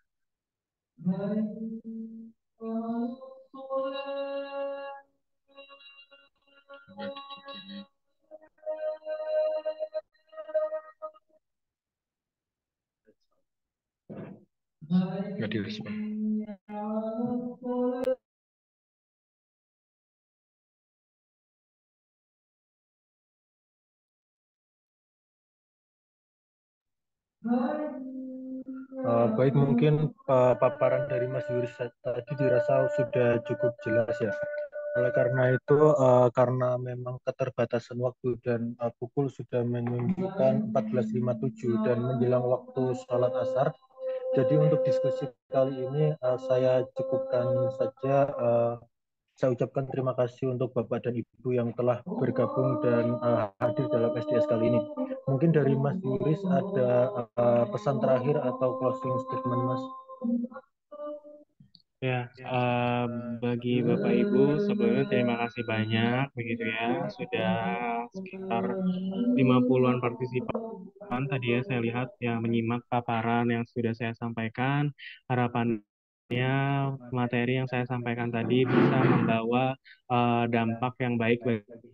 Nggak direspon. Baik, mungkin paparan dari Mas Yuris tadi dirasa sudah cukup jelas ya. Oleh karena itu, karena memang keterbatasan waktu dan pukul sudah menunjukkan 14.57 dan menjelang waktu sholat asar, jadi untuk diskusi kali ini saya cukupkan saja Saya ucapkan terima kasih untuk Bapak dan Ibu yang telah bergabung dan hadir dalam SDS kali ini. Mungkin dari Mas Yuris ada pesan terakhir atau closing statement, Mas? Ya, bagi Bapak Ibu sebelumnya terima kasih banyak begitu ya, sudah sekitar 50-an partisipan tadi ya saya lihat yang menyimak paparan yang sudah saya sampaikan. Harapannya materi yang saya sampaikan tadi bisa membawa dampak yang baik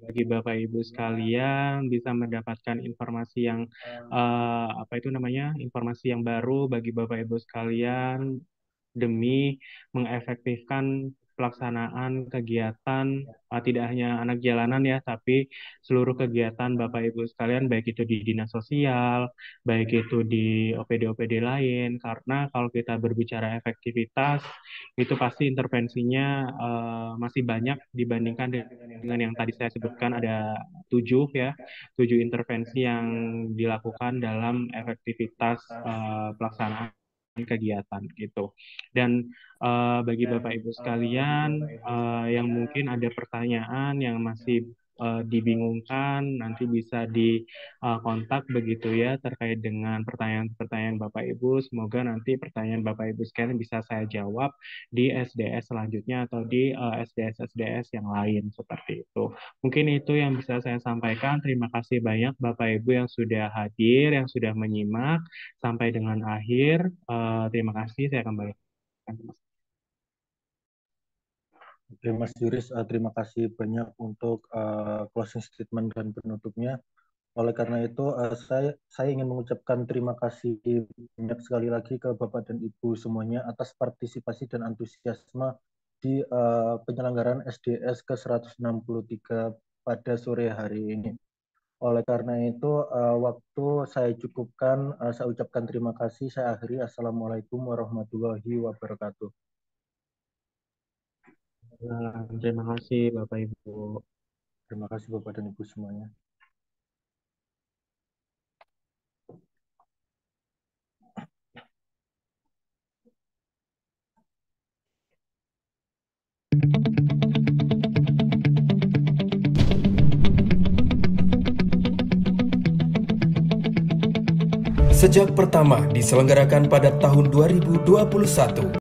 bagi Bapak Ibu sekalian, bisa mendapatkan informasi yang informasi yang baru bagi Bapak Ibu sekalian demi mengefektifkan pelaksanaan kegiatan tidak hanya anak jalanan ya, tapi seluruh kegiatan Bapak Ibu sekalian, baik itu di dinas sosial, baik itu di OPD-OPD lain, karena kalau kita berbicara efektivitas, itu pasti intervensinya masih banyak dibandingkan dengan yang tadi saya sebutkan, ada 7 ya, 7 intervensi yang dilakukan dalam efektivitas pelaksanaan kegiatan gitu. Dan bagi Bapak Ibu sekalian yang mungkin ada pertanyaan yang masih dibingungkan, nanti bisa dikontak begitu ya terkait dengan pertanyaan-pertanyaan Bapak Ibu. Semoga nanti pertanyaan Bapak Ibu sekalian bisa saya jawab di SDS selanjutnya atau di SDS-SDS yang lain seperti itu. Mungkin itu yang bisa saya sampaikan. Terima kasih banyak Bapak Ibu yang sudah hadir, yang sudah menyimak sampai dengan akhir. Terima kasih, saya kembali. Oke, Mas Yuris, terima kasih banyak untuk closing statement dan penutupnya. Oleh karena itu, saya ingin mengucapkan terima kasih banyak sekali lagi ke Bapak dan Ibu semuanya atas partisipasi dan antusiasme di penyelenggaraan SDS ke-163 pada sore hari ini. Oleh karena itu, waktu saya cukupkan, saya ucapkan terima kasih. Saya akhiri. Assalamualaikum warahmatullahi wabarakatuh. Terima kasih Bapak Ibu. Terima kasih Bapak dan Ibu semuanya. Sejak pertama diselenggarakan pada tahun 2021,